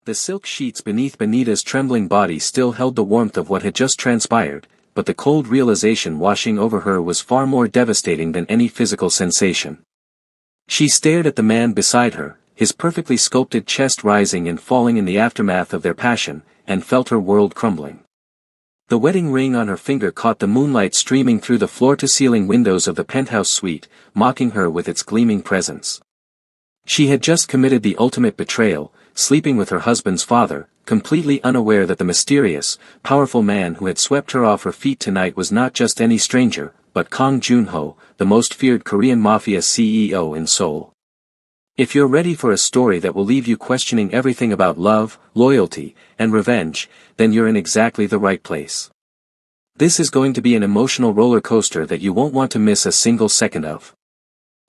The silk sheets beneath Benita's trembling body still held the warmth of what had just transpired, but the cold realization washing over her was far more devastating than any physical sensation. She stared at the man beside her, his perfectly sculpted chest rising and falling in the aftermath of their passion, and felt her world crumbling. The wedding ring on her finger caught the moonlight streaming through the floor-to-ceiling windows of the penthouse suite, mocking her with its gleaming presence. She had just committed the ultimate betrayal, sleeping with her husband's father, completely unaware that the mysterious, powerful man who had swept her off her feet tonight was not just any stranger, but Kang Joon-ho, the most feared Korean Mafia CEO in Seoul. If you're ready for a story that will leave you questioning everything about love, loyalty, and revenge, then you're in exactly the right place. This is going to be an emotional roller coaster that you won't want to miss a single second of.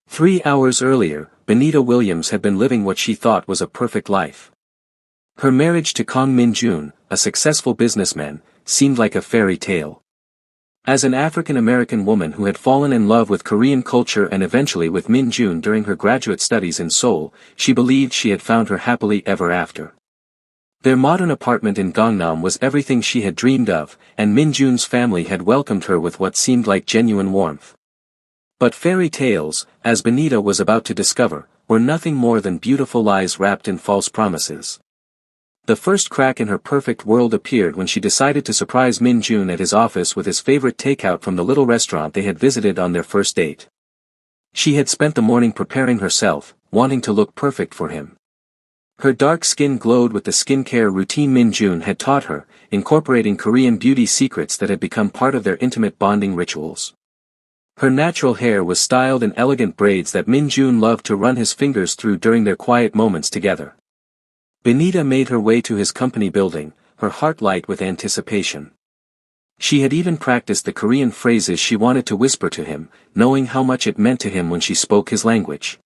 3 hours earlier, Benita Williams had been living what she thought was a perfect life. Her marriage to Kang Min-jun, a successful businessman, seemed like a fairy tale. As an African-American woman who had fallen in love with Korean culture and eventually with Min-jun during her graduate studies in Seoul, she believed she had found her happily ever after. Their modern apartment in Gangnam was everything she had dreamed of, and Min-jun's family had welcomed her with what seemed like genuine warmth. But fairy tales, as Benita was about to discover, were nothing more than beautiful lies wrapped in false promises. The first crack in her perfect world appeared when she decided to surprise Min-jun at his office with his favorite takeout from the little restaurant they had visited on their first date. She had spent the morning preparing herself, wanting to look perfect for him. Her dark skin glowed with the skincare routine Min-jun had taught her, incorporating Korean beauty secrets that had become part of their intimate bonding rituals. Her natural hair was styled in elegant braids that Min-jun loved to run his fingers through during their quiet moments together. Benita made her way to his company building, her heart light with anticipation. She had even practiced the Korean phrases she wanted to whisper to him, knowing how much it meant to him when she spoke his language.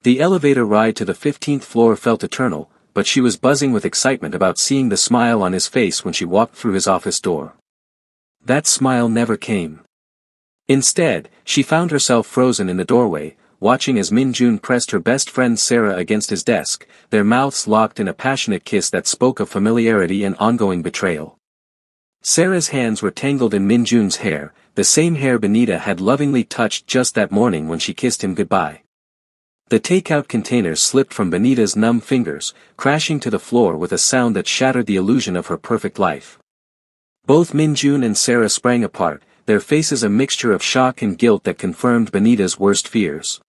The elevator ride to the 15th floor felt eternal, but she was buzzing with excitement about seeing the smile on his face when she walked through his office door. That smile never came. Instead, she found herself frozen in the doorway, watching as Min-jun pressed her best friend Sarah against his desk, their mouths locked in a passionate kiss that spoke of familiarity and ongoing betrayal. Sarah's hands were tangled in Min-jun's hair, the same hair Benita had lovingly touched just that morning when she kissed him goodbye. The takeout container slipped from Benita's numb fingers, crashing to the floor with a sound that shattered the illusion of her perfect life. Both Min-jun and Sarah sprang apart, their faces a mixture of shock and guilt that confirmed Benita's worst fears.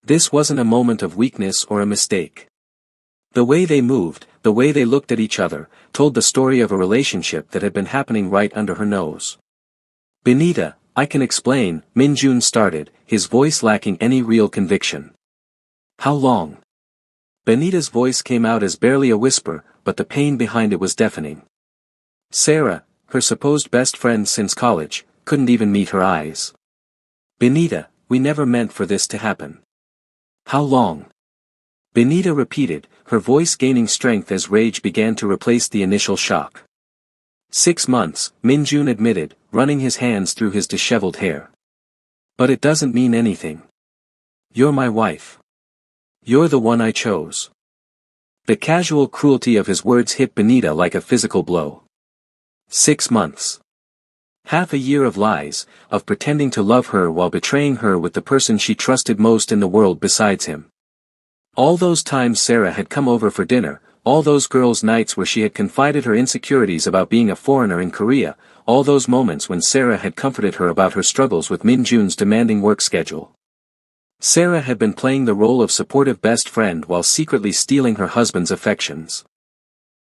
This wasn't a moment of weakness or a mistake. The way they moved, the way they looked at each other, told the story of a relationship that had been happening right under her nose. "Benita, I can explain," Min-jun started, his voice lacking any real conviction. "How long?" Benita's voice came out as barely a whisper, but the pain behind it was deafening. Sarah, her supposed best friend since college, couldn't even meet her eyes. "Benita, we never meant for this to happen." "How long?" Benita repeated, her voice gaining strength as rage began to replace the initial shock. 6 months, Min-jun admitted, running his hands through his disheveled hair. "But it doesn't mean anything. You're my wife. You're the one I chose." The casual cruelty of his words hit Benita like a physical blow. 6 months. Half a year of lies, of pretending to love her while betraying her with the person she trusted most in the world besides him. All those times Sarah had come over for dinner, all those girls' nights where she had confided her insecurities about being a foreigner in Korea, all those moments when Sarah had comforted her about her struggles with Min-jun's demanding work schedule. Sarah had been playing the role of supportive best friend while secretly stealing her husband's affections.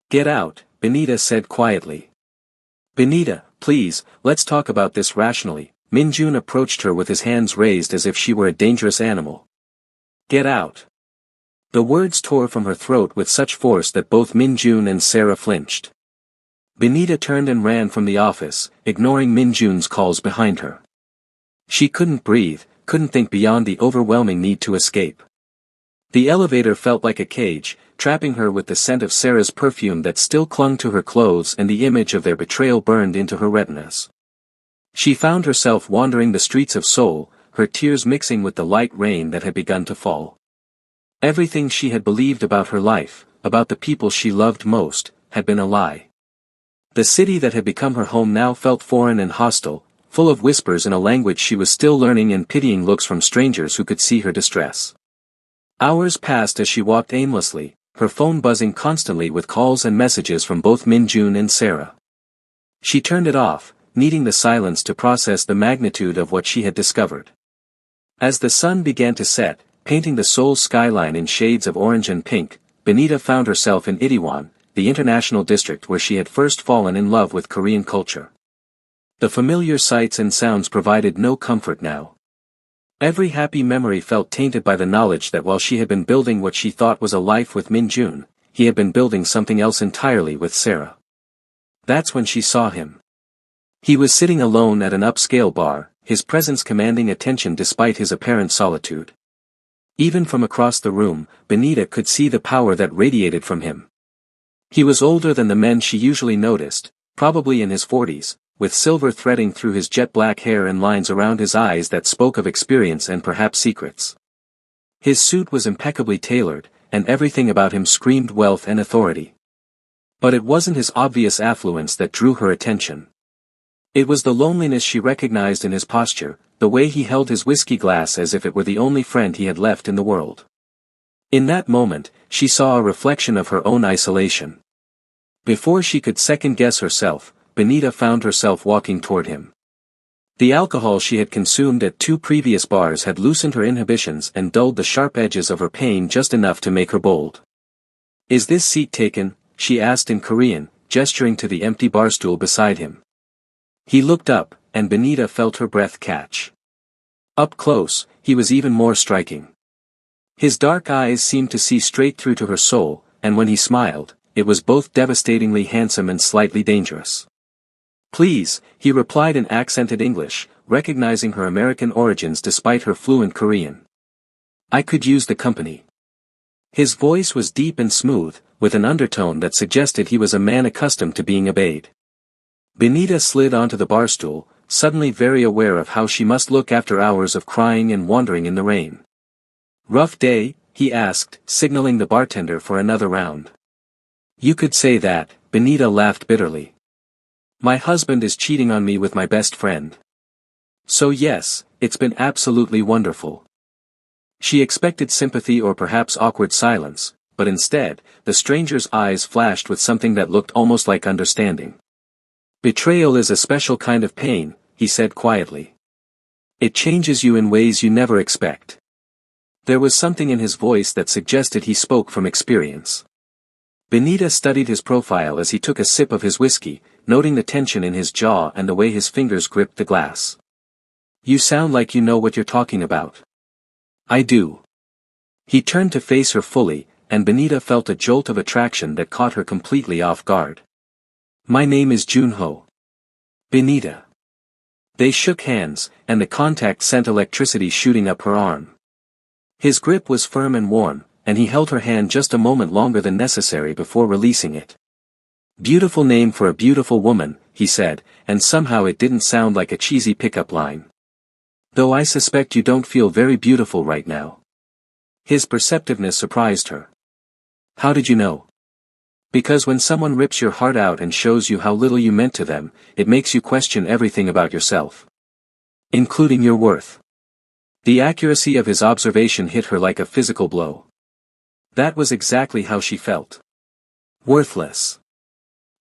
"Get out," Benita said quietly. "Benita, please, let's talk about this rationally." Min-jun approached her with his hands raised as if she were a dangerous animal. "Get out." The words tore from her throat with such force that both Min-jun and Sarah flinched. Benita turned and ran from the office, ignoring Min-jun's calls behind her. She couldn't breathe, couldn't think beyond the overwhelming need to escape. The elevator felt like a cage, trapping her with the scent of Sarah's perfume that still clung to her clothes and the image of their betrayal burned into her retinas. She found herself wandering the streets of Seoul, her tears mixing with the light rain that had begun to fall. Everything she had believed about her life, about the people she loved most, had been a lie. The city that had become her home now felt foreign and hostile, full of whispers in a language she was still learning and pitying looks from strangers who could see her distress. Hours passed as she walked aimlessly, her phone buzzing constantly with calls and messages from both Min-jun and Sarah. She turned it off, needing the silence to process the magnitude of what she had discovered. As the sun began to set, painting the Seoul skyline in shades of orange and pink, Benita found herself in Itaewon, the international district where she had first fallen in love with Korean culture. The familiar sights and sounds provided no comfort now. Every happy memory felt tainted by the knowledge that while she had been building what she thought was a life with Min-jun, he had been building something else entirely with Sarah. That's when she saw him. He was sitting alone at an upscale bar, his presence commanding attention despite his apparent solitude. Even from across the room, Benita could see the power that radiated from him. He was older than the men she usually noticed, probably in his 40s, with silver threading through his jet-black hair and lines around his eyes that spoke of experience and perhaps secrets. His suit was impeccably tailored, and everything about him screamed wealth and authority. But it wasn't his obvious affluence that drew her attention. It was the loneliness she recognized in his posture, the way he held his whiskey glass as if it were the only friend he had left in the world. In that moment, she saw a reflection of her own isolation. Before she could second-guess herself, Benita found herself walking toward him. The alcohol she had consumed at 2 previous bars had loosened her inhibitions and dulled the sharp edges of her pain just enough to make her bold. "Is this seat taken?" she asked in Korean, gesturing to the empty barstool beside him. He looked up, and Benita felt her breath catch. Up close, he was even more striking. His dark eyes seemed to see straight through to her soul, and when he smiled, it was both devastatingly handsome and slightly dangerous. "Please," he replied in accented English, recognizing her American origins despite her fluent Korean. "I could use the company." His voice was deep and smooth, with an undertone that suggested he was a man accustomed to being obeyed. Benita slid onto the barstool, suddenly very aware of how she must look after hours of crying and wandering in the rain. "Rough day?" he asked, signaling the bartender for another round. "You could say that," Benita laughed bitterly. "My husband is cheating on me with my best friend. So yes, it's been absolutely wonderful." She expected sympathy or perhaps awkward silence, but instead, the stranger's eyes flashed with something that looked almost like understanding. "Betrayal is a special kind of pain," he said quietly. "It changes you in ways you never expect." There was something in his voice that suggested he spoke from experience. Benita studied his profile as he took a sip of his whiskey, noting the tension in his jaw and the way his fingers gripped the glass. "You sound like you know what you're talking about." "I do." He turned to face her fully, and Benita felt a jolt of attraction that caught her completely off guard. "My name is Junho." "Benita." They shook hands, and the contact sent electricity shooting up her arm. His grip was firm and warm, and he held her hand just a moment longer than necessary before releasing it. "Beautiful name for a beautiful woman," he said, and somehow it didn't sound like a cheesy pickup line. "Though I suspect you don't feel very beautiful right now." His perceptiveness surprised her. "How did you know?" "Because when someone rips your heart out and shows you how little you meant to them, it makes you question everything about yourself. Including your worth." The accuracy of his observation hit her like a physical blow. That was exactly how she felt. Worthless.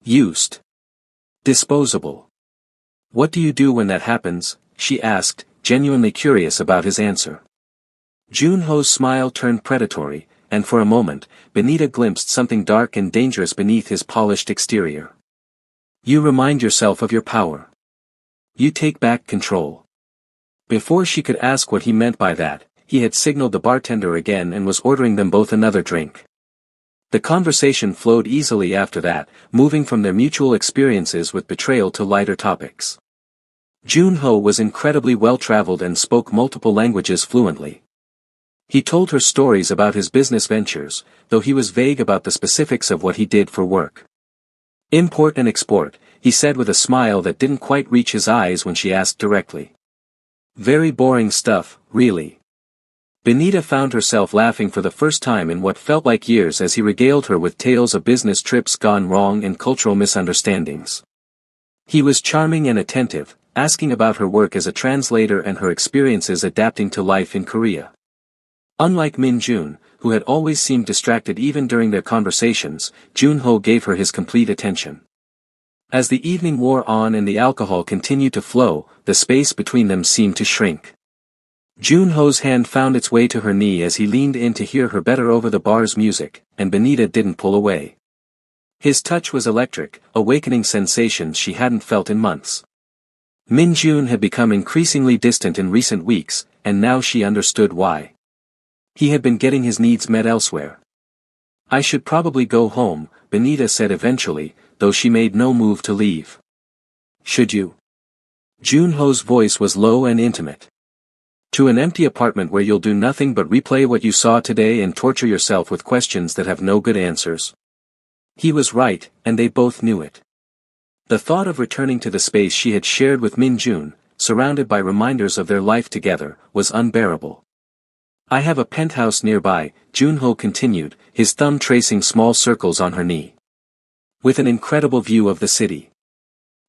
Used. Disposable. "What do you do when that happens?" she asked, genuinely curious about his answer. Junho's smile turned predatory, and for a moment, Benita glimpsed something dark and dangerous beneath his polished exterior. "You remind yourself of your power. You take back control." Before she could ask what he meant by that, he had signaled the bartender again and was ordering them both another drink. The conversation flowed easily after that, moving from their mutual experiences with betrayal to lighter topics. Junho was incredibly well-traveled and spoke multiple languages fluently. He told her stories about his business ventures, though he was vague about the specifics of what he did for work. "Import and export," he said with a smile that didn't quite reach his eyes when she asked directly. "Very boring stuff, really." Benita found herself laughing for the first time in what felt like years as he regaled her with tales of business trips gone wrong and cultural misunderstandings. He was charming and attentive, asking about her work as a translator and her experiences adapting to life in Korea. Unlike Min-jun, who had always seemed distracted even during their conversations, Jun-ho gave her his complete attention. As the evening wore on and the alcohol continued to flow, the space between them seemed to shrink. Jun-ho's hand found its way to her knee as he leaned in to hear her better over the bar's music, and Benita didn't pull away. His touch was electric, awakening sensations she hadn't felt in months. Min-jun had become increasingly distant in recent weeks, and now she understood why. He had been getting his needs met elsewhere. "I should probably go home," Benita said eventually, though she made no move to leave. "Should you?" Jun-ho's voice was low and intimate. "To an empty apartment where you'll do nothing but replay what you saw today and torture yourself with questions that have no good answers." He was right, and they both knew it. The thought of returning to the space she had shared with Min-jun, surrounded by reminders of their life together, was unbearable. "I have a penthouse nearby," Jun-ho continued, his thumb tracing small circles on her knee. "With an incredible view of the city.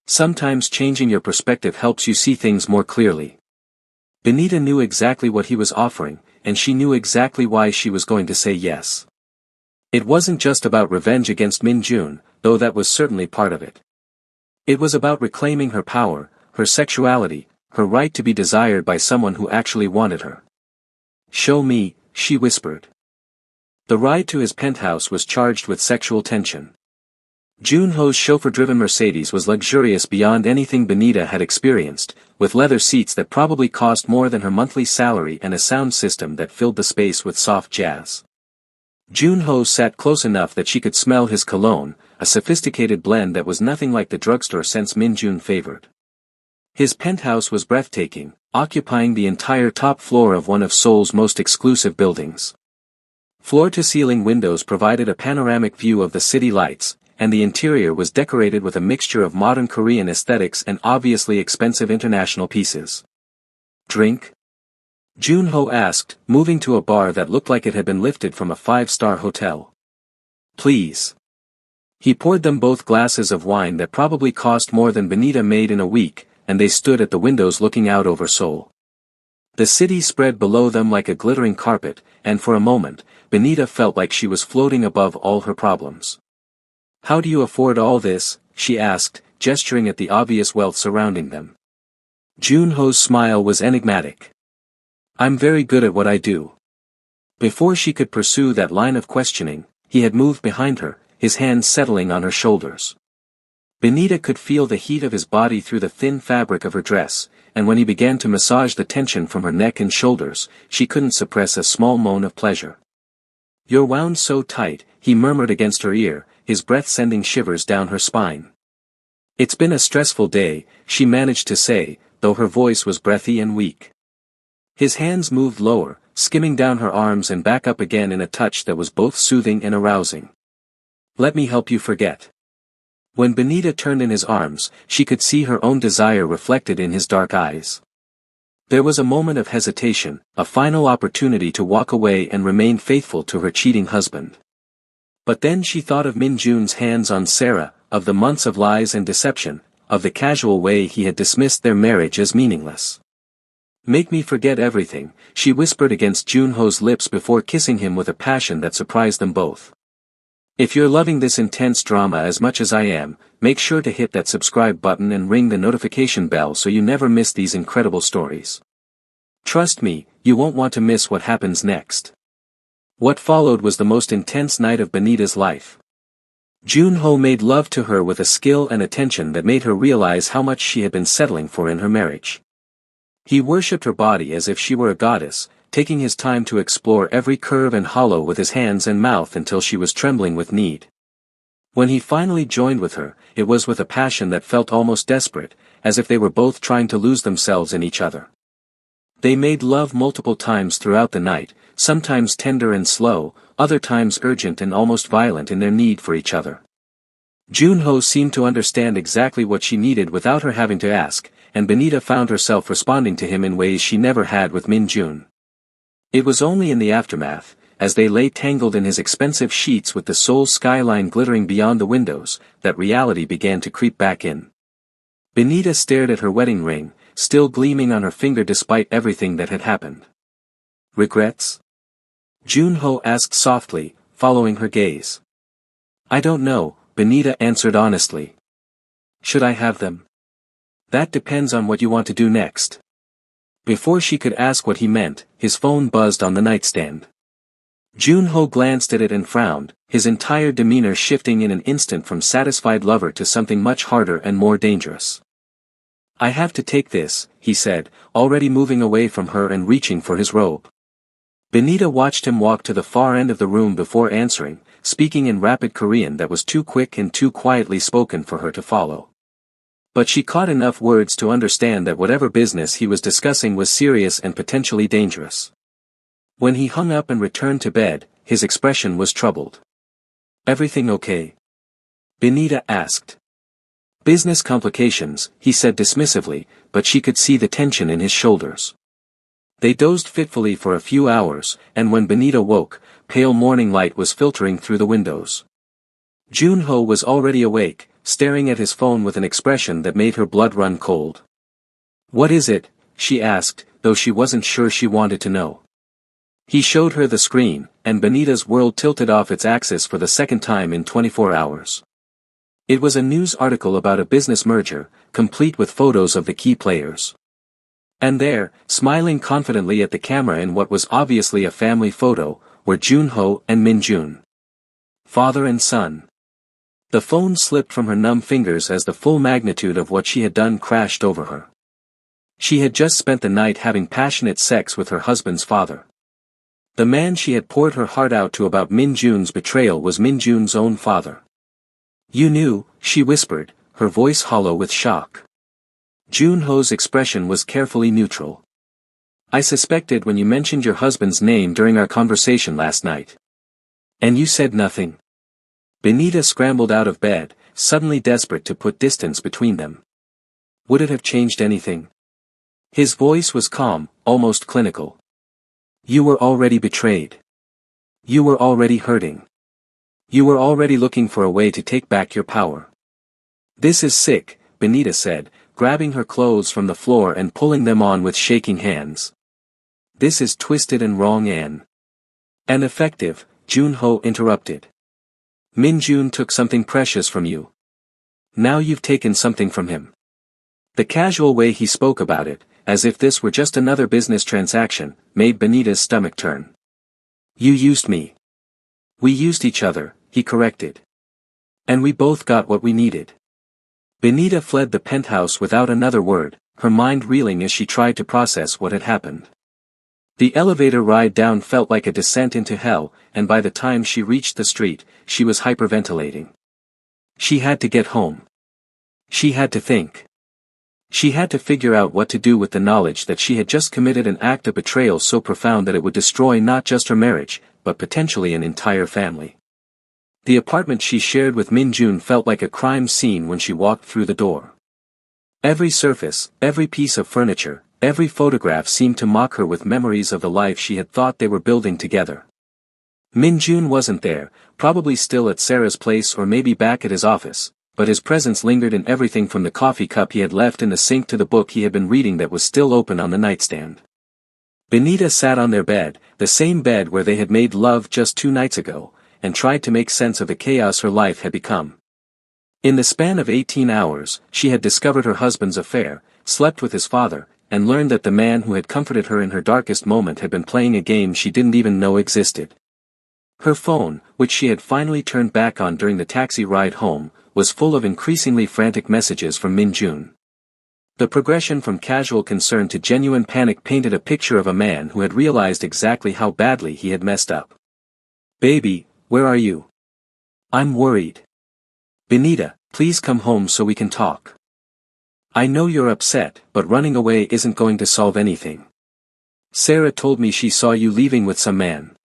Sometimes changing your perspective helps you see things more clearly." Benita knew exactly what he was offering, and she knew exactly why she was going to say yes. It wasn't just about revenge against Min-jun, though that was certainly part of it. It was about reclaiming her power, her sexuality, her right to be desired by someone who actually wanted her. "Show me," she whispered. The ride to his penthouse was charged with sexual tension. Jun-ho's chauffeur-driven Mercedes was luxurious beyond anything Benita had experienced, with leather seats that probably cost more than her monthly salary and a sound system that filled the space with soft jazz. Jun-ho sat close enough that she could smell his cologne, a sophisticated blend that was nothing like the drugstore scents Min-jun favored. His penthouse was breathtaking, occupying the entire top floor of one of Seoul's most exclusive buildings. Floor-to-ceiling windows provided a panoramic view of the city lights, and the interior was decorated with a mixture of modern Korean aesthetics and obviously expensive international pieces. "Drink?" Jun-ho asked, moving to a bar that looked like it had been lifted from a five-star hotel. "Please." He poured them both glasses of wine that probably cost more than Benita made in a week, and they stood at the windows looking out over Seoul. The city spread below them like a glittering carpet, and for a moment, Benita felt like she was floating above all her problems. "How do you afford all this?" she asked, gesturing at the obvious wealth surrounding them. Jun-ho's smile was enigmatic. "I'm very good at what I do." Before she could pursue that line of questioning, he had moved behind her, his hands settling on her shoulders. Benita could feel the heat of his body through the thin fabric of her dress, and when he began to massage the tension from her neck and shoulders, she couldn't suppress a small moan of pleasure. "You're wound so tight," he murmured against her ear, his breath sending shivers down her spine. "It's been a stressful day," she managed to say, though her voice was breathy and weak. His hands moved lower, skimming down her arms and back up again in a touch that was both soothing and arousing. "Let me help you forget." When Benita turned in his arms, she could see her own desire reflected in his dark eyes. There was a moment of hesitation, a final opportunity to walk away and remain faithful to her cheating husband. But then she thought of Min-jun's hands on Sarah, of the months of lies and deception, of the casual way he had dismissed their marriage as meaningless. "Make me forget everything," she whispered against Jun-ho's lips before kissing him with a passion that surprised them both. If you're loving this intense drama as much as I am, make sure to hit that subscribe button and ring the notification bell so you never miss these incredible stories. Trust me, you won't want to miss what happens next. What followed was the most intense night of Benita's life. Jun-ho made love to her with a skill and attention that made her realize how much she had been settling for in her marriage. He worshipped her body as if she were a goddess, taking his time to explore every curve and hollow with his hands and mouth until she was trembling with need. When he finally joined with her, it was with a passion that felt almost desperate, as if they were both trying to lose themselves in each other. They made love multiple times throughout the night, sometimes tender and slow, other times urgent and almost violent in their need for each other. Jun-ho seemed to understand exactly what she needed without her having to ask, and Benita found herself responding to him in ways she never had with Min-jun. It was only in the aftermath, as they lay tangled in his expensive sheets with the Seoul skyline glittering beyond the windows, that reality began to creep back in. Benita stared at her wedding ring, still gleaming on her finger despite everything that had happened. Regrets? Junho asked softly, following her gaze. I don't know, Benita answered honestly. Should I have them? That depends on what you want to do next. Before she could ask what he meant, his phone buzzed on the nightstand. Junho glanced at it and frowned, his entire demeanor shifting in an instant from satisfied lover to something much harder and more dangerous. I have to take this, he said, already moving away from her and reaching for his robe. Benita watched him walk to the far end of the room before answering, speaking in rapid Korean that was too quick and too quietly spoken for her to follow. But she caught enough words to understand that whatever business he was discussing was serious and potentially dangerous. When he hung up and returned to bed, his expression was troubled. Everything okay? Benita asked. Business complications, he said dismissively, but she could see the tension in his shoulders. They dozed fitfully for a few hours, and when Benita woke, pale morning light was filtering through the windows. Junho was already awake, staring at his phone with an expression that made her blood run cold. What is it? She asked, though she wasn't sure she wanted to know. He showed her the screen, and Benita's world tilted off its axis for the second time in 24 hours. It was a news article about a business merger, complete with photos of the key players. And there, smiling confidently at the camera in what was obviously a family photo, were Junho and Minjun. Father and son. The phone slipped from her numb fingers as the full magnitude of what she had done crashed over her. She had just spent the night having passionate sex with her husband's father. The man she had poured her heart out to about Minjun's betrayal was Minjun's own father. You knew, she whispered, her voice hollow with shock. Junho's expression was carefully neutral. I suspected when you mentioned your husband's name during our conversation last night. And you said nothing? Benita scrambled out of bed, suddenly desperate to put distance between them. Would it have changed anything? His voice was calm, almost clinical. You were already betrayed. You were already hurting. You were already looking for a way to take back your power. This is sick, Benita said, grabbing her clothes from the floor and pulling them on with shaking hands. This is twisted and wrong, Anne. And effective, Junho interrupted. Minjun took something precious from you. Now you've taken something from him. The casual way he spoke about it, as if this were just another business transaction, made Benita's stomach turn. You used me. We used each other, he corrected. And we both got what we needed. Benita fled the penthouse without another word, her mind reeling as she tried to process what had happened. The elevator ride down felt like a descent into hell, and by the time she reached the street, she was hyperventilating. She had to get home. She had to think. She had to figure out what to do with the knowledge that she had just committed an act of betrayal so profound that it would destroy not just her marriage, but potentially an entire family. The apartment she shared with Minjun felt like a crime scene when she walked through the door. Every surface, every piece of furniture, every photograph seemed to mock her with memories of the life she had thought they were building together. Minjun wasn't there, probably still at Sarah's place or maybe back at his office, but his presence lingered in everything from the coffee cup he had left in the sink to the book he had been reading that was still open on the nightstand. Benita sat on their bed, the same bed where they had made love just 2 nights ago, and tried to make sense of the chaos her life had become. In the span of 18 hours, she had discovered her husband's affair, slept with his father, and learned that the man who had comforted her in her darkest moment had been playing a game she didn't even know existed. Her phone, which she had finally turned back on during the taxi ride home, was full of increasingly frantic messages from Minjun. The progression from casual concern to genuine panic painted a picture of a man who had realized exactly how badly he had messed up. Baby, where are you? I'm worried. Benita, please come home so we can talk. I know you're upset, but running away isn't going to solve anything. Sarah told me she saw you leaving with some man.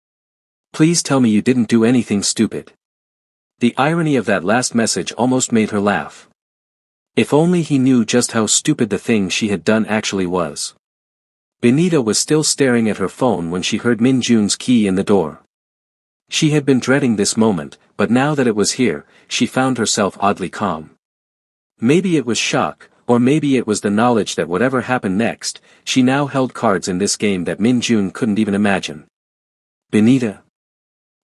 Please tell me you didn't do anything stupid. The irony of that last message almost made her laugh. If only he knew just how stupid the thing she had done actually was. Benita was still staring at her phone when she heard Min Jun's key in the door. She had been dreading this moment, but now that it was here, she found herself oddly calm. Maybe it was shock, or maybe it was the knowledge that whatever happened next, she now held cards in this game that Min Jun couldn't even imagine. Benita?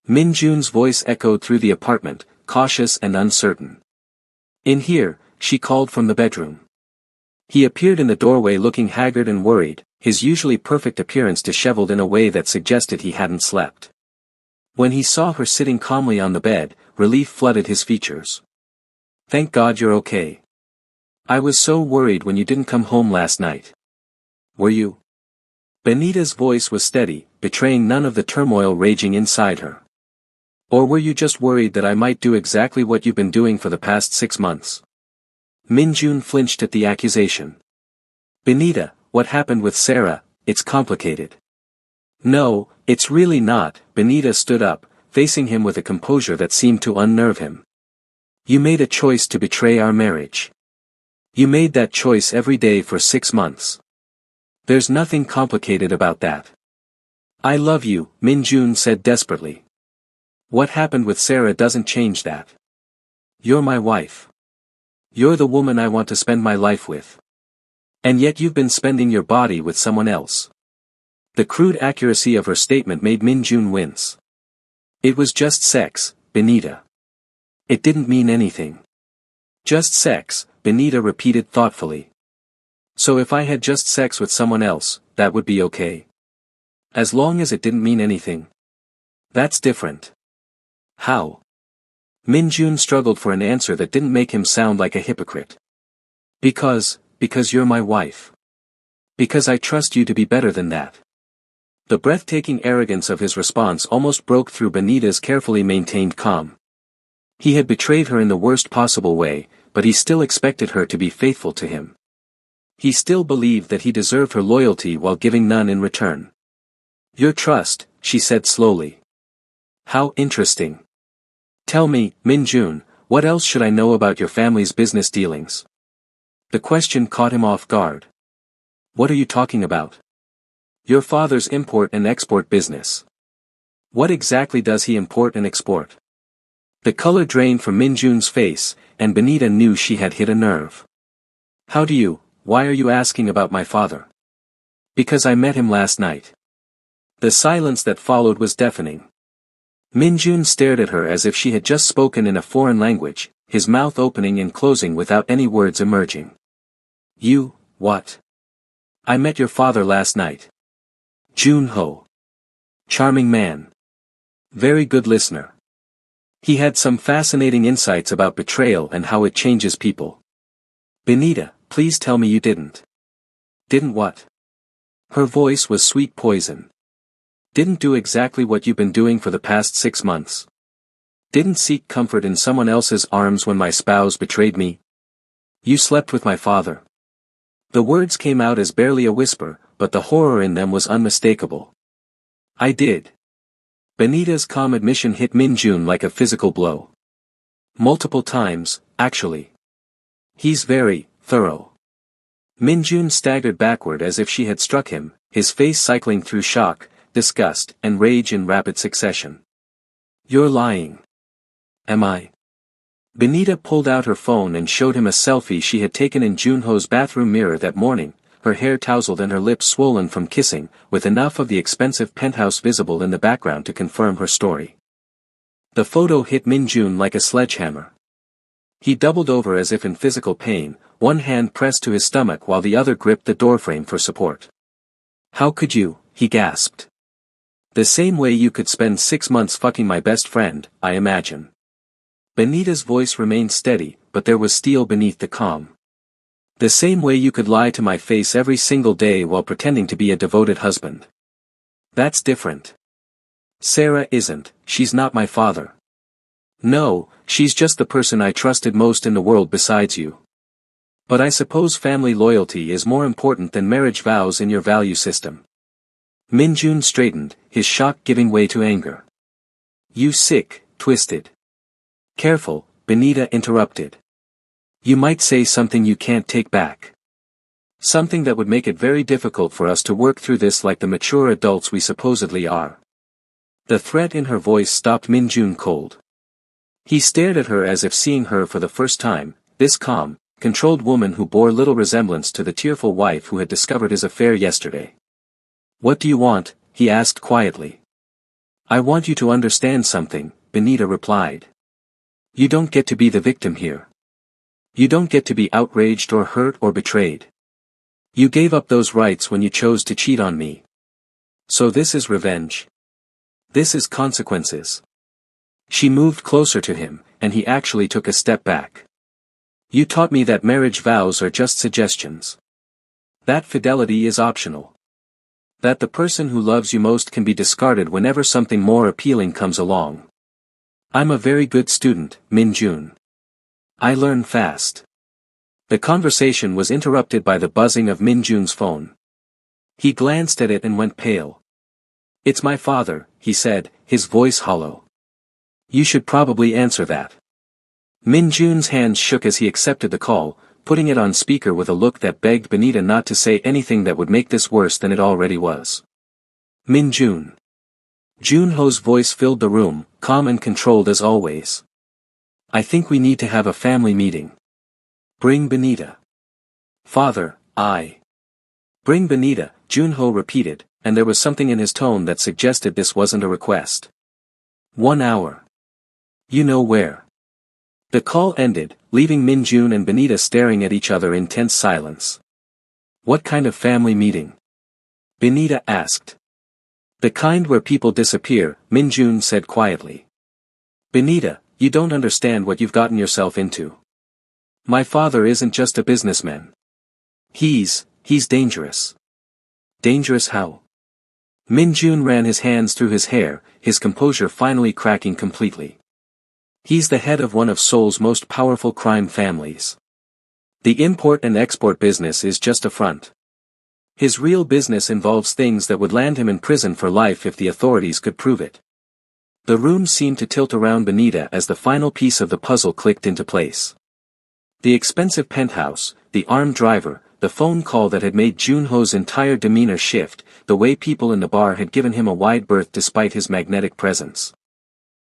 Min Jun's voice echoed through the apartment, cautious and uncertain. In here, she called from the bedroom. He appeared in the doorway looking haggard and worried, his usually perfect appearance disheveled in a way that suggested he hadn't slept. When he saw her sitting calmly on the bed, relief flooded his features. Thank God you're okay. I was so worried when you didn't come home last night. Were you? Benita's voice was steady, betraying none of the turmoil raging inside her. Or were you just worried that I might do exactly what you've been doing for the past 6 months? Min Jun flinched at the accusation. Benita, what happened with Sarah? It's complicated. No, it's really not. Benita stood up, facing him with a composure that seemed to unnerve him. You made a choice to betray our marriage. You made that choice every day for 6 months. There's nothing complicated about that. I love you, Min Jun said desperately. What happened with Sarah doesn't change that. You're my wife. You're the woman I want to spend my life with. And yet you've been spending your body with someone else. The crude accuracy of her statement made Min Jun wince. It was just sex, Benita. It didn't mean anything. Just sex, Benita repeated thoughtfully. So if I had just sex with someone else, that would be okay. As long as it didn't mean anything. That's different. How? Min Jun struggled for an answer that didn't make him sound like a hypocrite. Because you're my wife. Because I trust you to be better than that. The breathtaking arrogance of his response almost broke through Benita's carefully maintained calm. He had betrayed her in the worst possible way, but he still expected her to be faithful to him. He still believed that he deserved her loyalty while giving none in return. Your trust, she said slowly. How interesting. Tell me, Min Jun, what else should I know about your family's business dealings? The question caught him off guard. What are you talking about? Your father's import and export business. What exactly does he import and export? The color drained from Min Jun's face, and Benita knew she had hit a nerve. Why are you asking about my father? Because I met him last night. The silence that followed was deafening. Min Jun stared at her as if she had just spoken in a foreign language, his mouth opening and closing without any words emerging. You, what? I met your father last night. Jun-ho. Charming man. Very good listener. He had some fascinating insights about betrayal and how it changes people. Benita, please tell me you didn't. Didn't what? Her voice was sweet poison. Didn't do exactly what you've been doing for the past 6 months. Didn't seek comfort in someone else's arms when my spouse betrayed me. You slept with my father. The words came out as barely a whisper, but the horror in them was unmistakable. I did. Benita's calm admission hit Min Jun like a physical blow. Multiple times, actually. He's very thorough. Min Jun staggered backward as if she had struck him, his face cycling through shock, disgust, and rage in rapid succession. You're lying. Am I? Benita pulled out her phone and showed him a selfie she had taken in Junho's bathroom mirror that morning, her hair tousled and her lips swollen from kissing, with enough of the expensive penthouse visible in the background to confirm her story. The photo hit Min Jun like a sledgehammer. He doubled over as if in physical pain, one hand pressed to his stomach while the other gripped the doorframe for support. How could you? He gasped. The same way you could spend 6 months fucking my best friend, I imagine. Benita's voice remained steady, but there was steel beneath the calm. The same way you could lie to my face every single day while pretending to be a devoted husband. That's different. Sarah isn't, she's not my father. No, she's just the person I trusted most in the world besides you. But I suppose family loyalty is more important than marriage vows in your value system. Min Jun straightened, his shock giving way to anger. You sick, twisted. Careful, Benita interrupted. You might say something you can't take back. Something that would make it very difficult for us to work through this like the mature adults we supposedly are. The threat in her voice stopped Min-jun cold. He stared at her as if seeing her for the first time, this calm, controlled woman who bore little resemblance to the tearful wife who had discovered his affair yesterday. "What do you want?" he asked quietly. "I want you to understand something," Benita replied. "You don't get to be the victim here. You don't get to be outraged or hurt or betrayed. You gave up those rights when you chose to cheat on me. So this is revenge. This is consequences." She moved closer to him, and he actually took a step back. "You taught me that marriage vows are just suggestions. That fidelity is optional. That the person who loves you most can be discarded whenever something more appealing comes along. I'm a very good student, Min-jun. I learn fast." The conversation was interrupted by the buzzing of Min-jun's phone. He glanced at it and went pale. "It's my father," he said, his voice hollow. "You should probably answer that." Min-jun's hands shook as he accepted the call, putting it on speaker with a look that begged Benita not to say anything that would make this worse than it already was. "Min-jun." Junho's voice filled the room, calm and controlled as always. "I think we need to have a family meeting. Bring Benita." "Father, Bring Benita," Junho repeated, and there was something in his tone that suggested this wasn't a request. 1 hour. You know where. The call ended, leaving Min-jun and Benita staring at each other in tense silence. "What kind of family meeting?" Benita asked. "The kind where people disappear," Min-jun said quietly. "Benita, you don't understand what you've gotten yourself into. My father isn't just a businessman. He's dangerous." "Dangerous how?" Min-jun ran his hands through his hair, his composure finally cracking completely. "He's the head of one of Seoul's most powerful crime families. The import and export business is just a front. His real business involves things that would land him in prison for life if the authorities could prove it." The room seemed to tilt around Benita as the final piece of the puzzle clicked into place. The expensive penthouse, the armed driver, the phone call that had made Junho's entire demeanor shift, the way people in the bar had given him a wide berth despite his magnetic presence.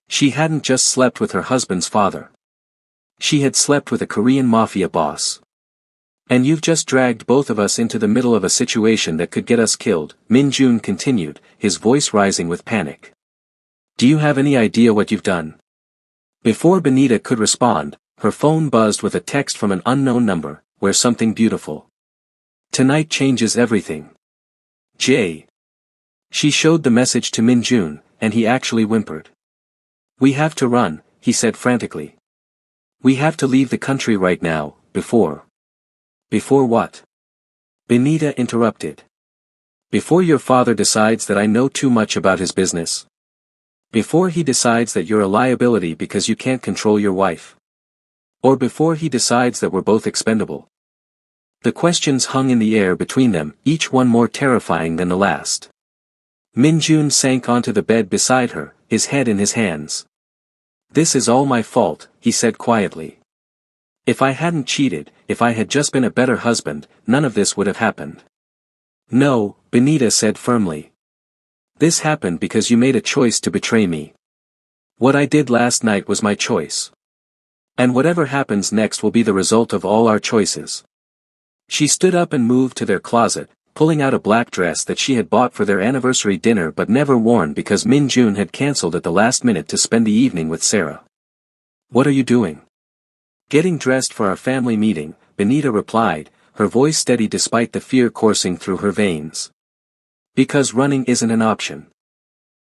She hadn't just slept with her husband's father. She had slept with a Korean Mafia boss. "And you've just dragged both of us into the middle of a situation that could get us killed," Min-jun continued, his voice rising with panic. "Do you have any idea what you've done?" Before Benita could respond, her phone buzzed with a text from an unknown number, "Where something beautiful. Tonight changes everything. Jay." She showed the message to Min-jun, and he actually whimpered. "We have to run," he said frantically. "We have to leave the country right now, before." "Before what?" Benita interrupted. "Before your father decides that I know too much about his business. Before he decides that you're a liability because you can't control your wife. Or before he decides that we're both expendable." The questions hung in the air between them, each one more terrifying than the last. Min-jun sank onto the bed beside her, his head in his hands. "This is all my fault," he said quietly. "If I hadn't cheated, if I had just been a better husband, none of this would have happened." "No," Benita said firmly. "This happened because you made a choice to betray me. What I did last night was my choice. And whatever happens next will be the result of all our choices." She stood up and moved to their closet, pulling out a black dress that she had bought for their anniversary dinner but never worn because Min-jun had cancelled at the last minute to spend the evening with Sarah. "What are you doing?" "Getting dressed for our family meeting," Benita replied, her voice steady despite the fear coursing through her veins. "Because running isn't an option.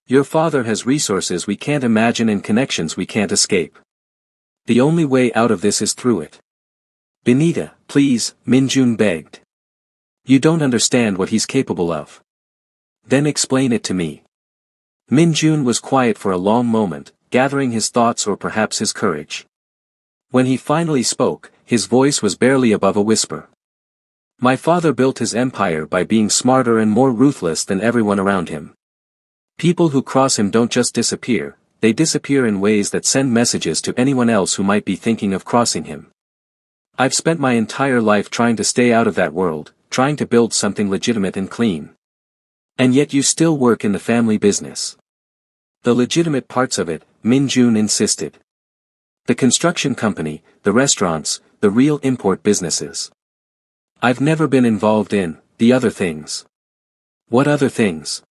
Your father has resources we can't imagine and connections we can't escape. The only way out of this is through it." "Benita, please," Min-jun begged. "You don't understand what he's capable of." "Then explain it to me." Min-jun was quiet for a long moment, gathering his thoughts or perhaps his courage. When he finally spoke, his voice was barely above a whisper. "My father built his empire by being smarter and more ruthless than everyone around him. People who cross him don't just disappear, they disappear in ways that send messages to anyone else who might be thinking of crossing him. I've spent my entire life trying to stay out of that world, trying to build something legitimate and clean. And yet you still work in the family business. The legitimate parts of it, Min-jun insisted. The construction company, the restaurants, the real import businesses. I've never been involved in the other things. What other things?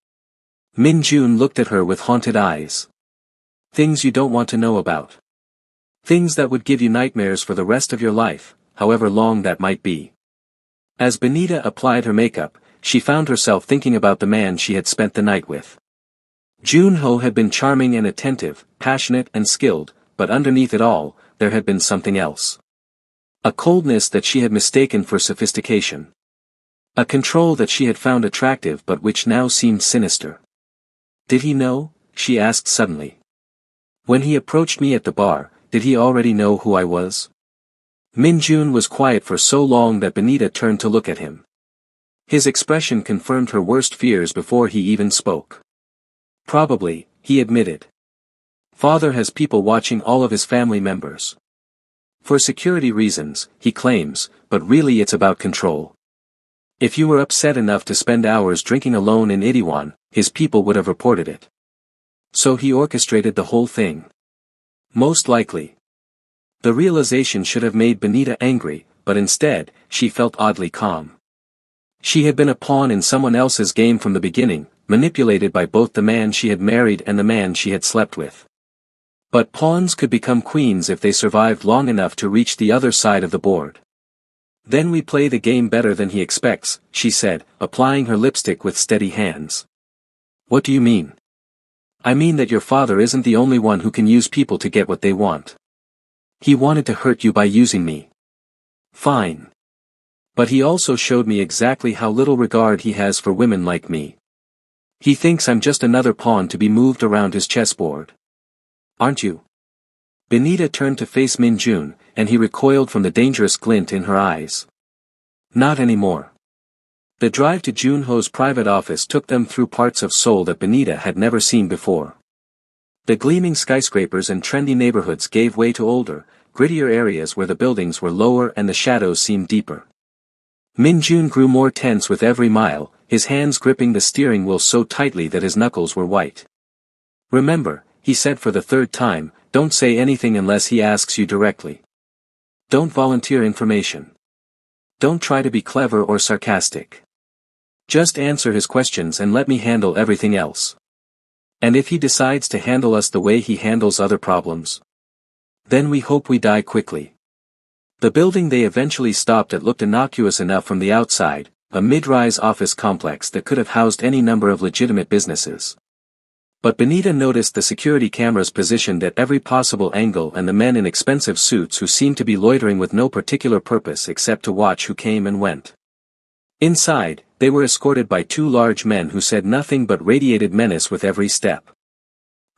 Min-jun looked at her with haunted eyes. Things you don't want to know about. Things that would give you nightmares for the rest of your life, however long that might be. As Benita applied her makeup, she found herself thinking about the man she had spent the night with. Jun-ho had been charming and attentive, passionate and skilled, but underneath it all, there had been something else. A coldness that she had mistaken for sophistication. A control that she had found attractive but which now seemed sinister. Did he know? She asked suddenly. When he approached me at the bar, did he already know who I was? Min-jun was quiet for so long that Benita turned to look at him. His expression confirmed her worst fears before he even spoke. Probably, he admitted. Father has people watching all of his family members. For security reasons, he claims, but really it's about control. If you were upset enough to spend hours drinking alone in Itaewon, his people would have reported it. So he orchestrated the whole thing. Most likely. The realization should have made Benita angry, but instead, she felt oddly calm. She had been a pawn in someone else's game from the beginning, manipulated by both the man she had married and the man she had slept with. But pawns could become queens if they survived long enough to reach the other side of the board. Then we play the game better than he expects, she said, applying her lipstick with steady hands. What do you mean? I mean that your father isn't the only one who can use people to get what they want. He wanted to hurt you by using me. Fine. But he also showed me exactly how little regard he has for women like me. He thinks I'm just another pawn to be moved around his chessboard. Aren't you? Benita turned to face Min-jun, and he recoiled from the dangerous glint in her eyes. Not anymore. The drive to Jun-ho's private office took them through parts of Seoul that Benita had never seen before. The gleaming skyscrapers and trendy neighborhoods gave way to older, grittier areas where the buildings were lower and the shadows seemed deeper. Min-jun grew more tense with every mile, his hands gripping the steering wheel so tightly that his knuckles were white. Remember, he said for the third time, don't say anything unless he asks you directly. Don't volunteer information. Don't try to be clever or sarcastic. Just answer his questions and let me handle everything else. And if he decides to handle us the way he handles other problems, then we hope we die quickly. The building they eventually stopped at looked innocuous enough from the outside, a mid-rise office complex that could have housed any number of legitimate businesses. But Benita noticed the security cameras positioned at every possible angle and the men in expensive suits who seemed to be loitering with no particular purpose except to watch who came and went. Inside, they were escorted by two large men who said nothing but radiated menace with every step.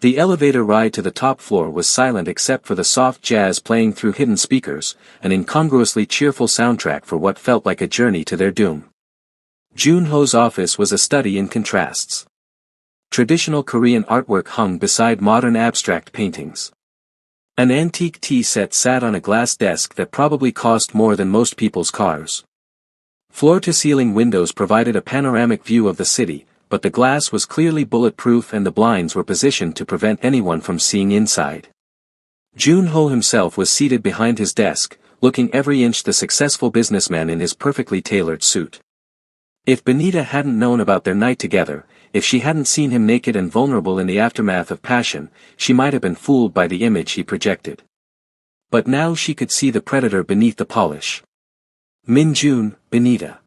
The elevator ride to the top floor was silent except for the soft jazz playing through hidden speakers, an incongruously cheerful soundtrack for what felt like a journey to their doom. Jun-ho's office was a study in contrasts. Traditional Korean artwork hung beside modern abstract paintings. An antique tea set sat on a glass desk that probably cost more than most people's cars. Floor-to-ceiling windows provided a panoramic view of the city, but the glass was clearly bulletproof and the blinds were positioned to prevent anyone from seeing inside. Jun-ho himself was seated behind his desk, looking every inch the successful businessman in his perfectly tailored suit. If Benita hadn't known about their night together, if she hadn't seen him naked and vulnerable in the aftermath of passion, she might have been fooled by the image he projected. But now she could see the predator beneath the polish. Min-jun, Benita.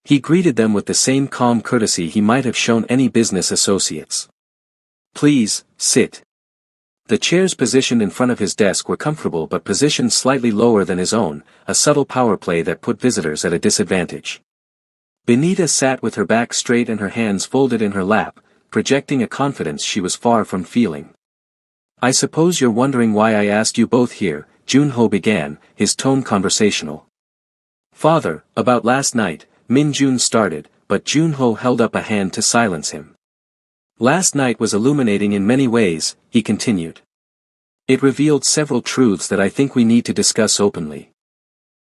He greeted them with the same calm courtesy he might have shown any business associates. Please, sit. The chairs positioned in front of his desk were comfortable but positioned slightly lower than his own, a subtle power play that put visitors at a disadvantage. Benita sat with her back straight and her hands folded in her lap, projecting a confidence she was far from feeling. I suppose you're wondering why I asked you both here, Jun-ho began, his tone conversational. Father, about last night, Min-jun started, but Jun-ho held up a hand to silence him. Last night was illuminating in many ways, he continued. It revealed several truths that I think we need to discuss openly.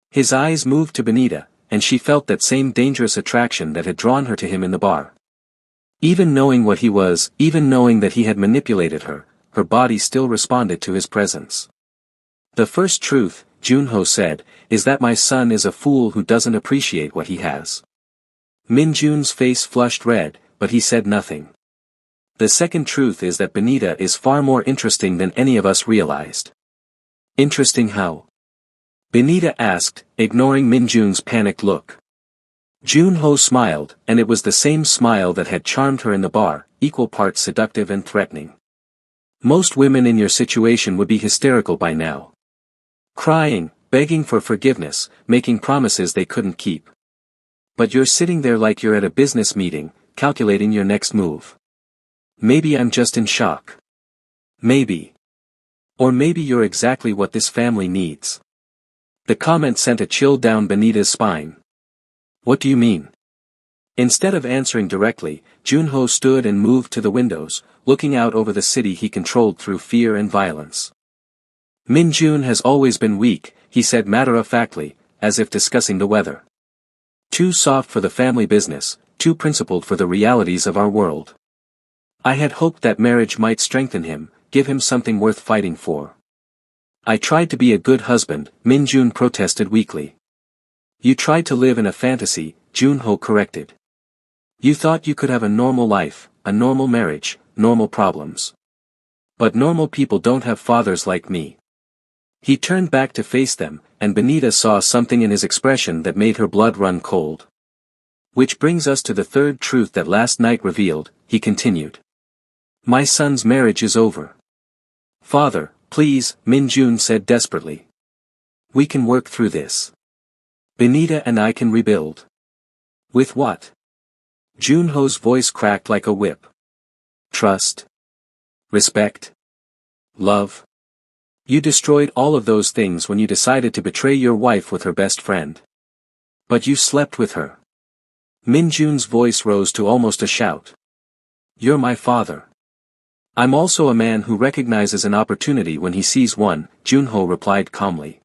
His eyes moved to Benita, and she felt that same dangerous attraction that had drawn her to him in the bar. Even knowing what he was, even knowing that he had manipulated her, her body still responded to his presence. The first truth, Junho said, is that my son is a fool who doesn't appreciate what he has. Minjun's face flushed red, but he said nothing. The second truth is that Benita is far more interesting than any of us realized. Interesting how? Benita asked, ignoring Minjun's panicked look. Junho smiled, and it was the same smile that had charmed her in the bar, equal parts seductive and threatening. Most women in your situation would be hysterical by now. Crying, begging for forgiveness, making promises they couldn't keep. But you're sitting there like you're at a business meeting, calculating your next move. Maybe I'm just in shock. Maybe. Or maybe you're exactly what this family needs. The comment sent a chill down Benita's spine. What do you mean? Instead of answering directly, Junho stood and moved to the windows, looking out over the city he controlled through fear and violence. Minjun has always been weak, he said matter-of-factly, as if discussing the weather. Too soft for the family business, too principled for the realities of our world. I had hoped that marriage might strengthen him, give him something worth fighting for. I tried to be a good husband, Minjun protested weakly. You tried to live in a fantasy, Junho corrected. You thought you could have a normal life, a normal marriage, normal problems. But normal people don't have fathers like me. He turned back to face them, and Benita saw something in his expression that made her blood run cold. Which brings us to the third truth that last night revealed, he continued. My son's marriage is over. Father, please, Minjun said desperately. We can work through this. Benita and I can rebuild. With what? Junho's voice cracked like a whip. Trust. Respect. Love. You destroyed all of those things when you decided to betray your wife with her best friend. But you slept with her. Minjun's voice rose to almost a shout. You're my father. I'm also a man who recognizes an opportunity when he sees one, Junho replied calmly.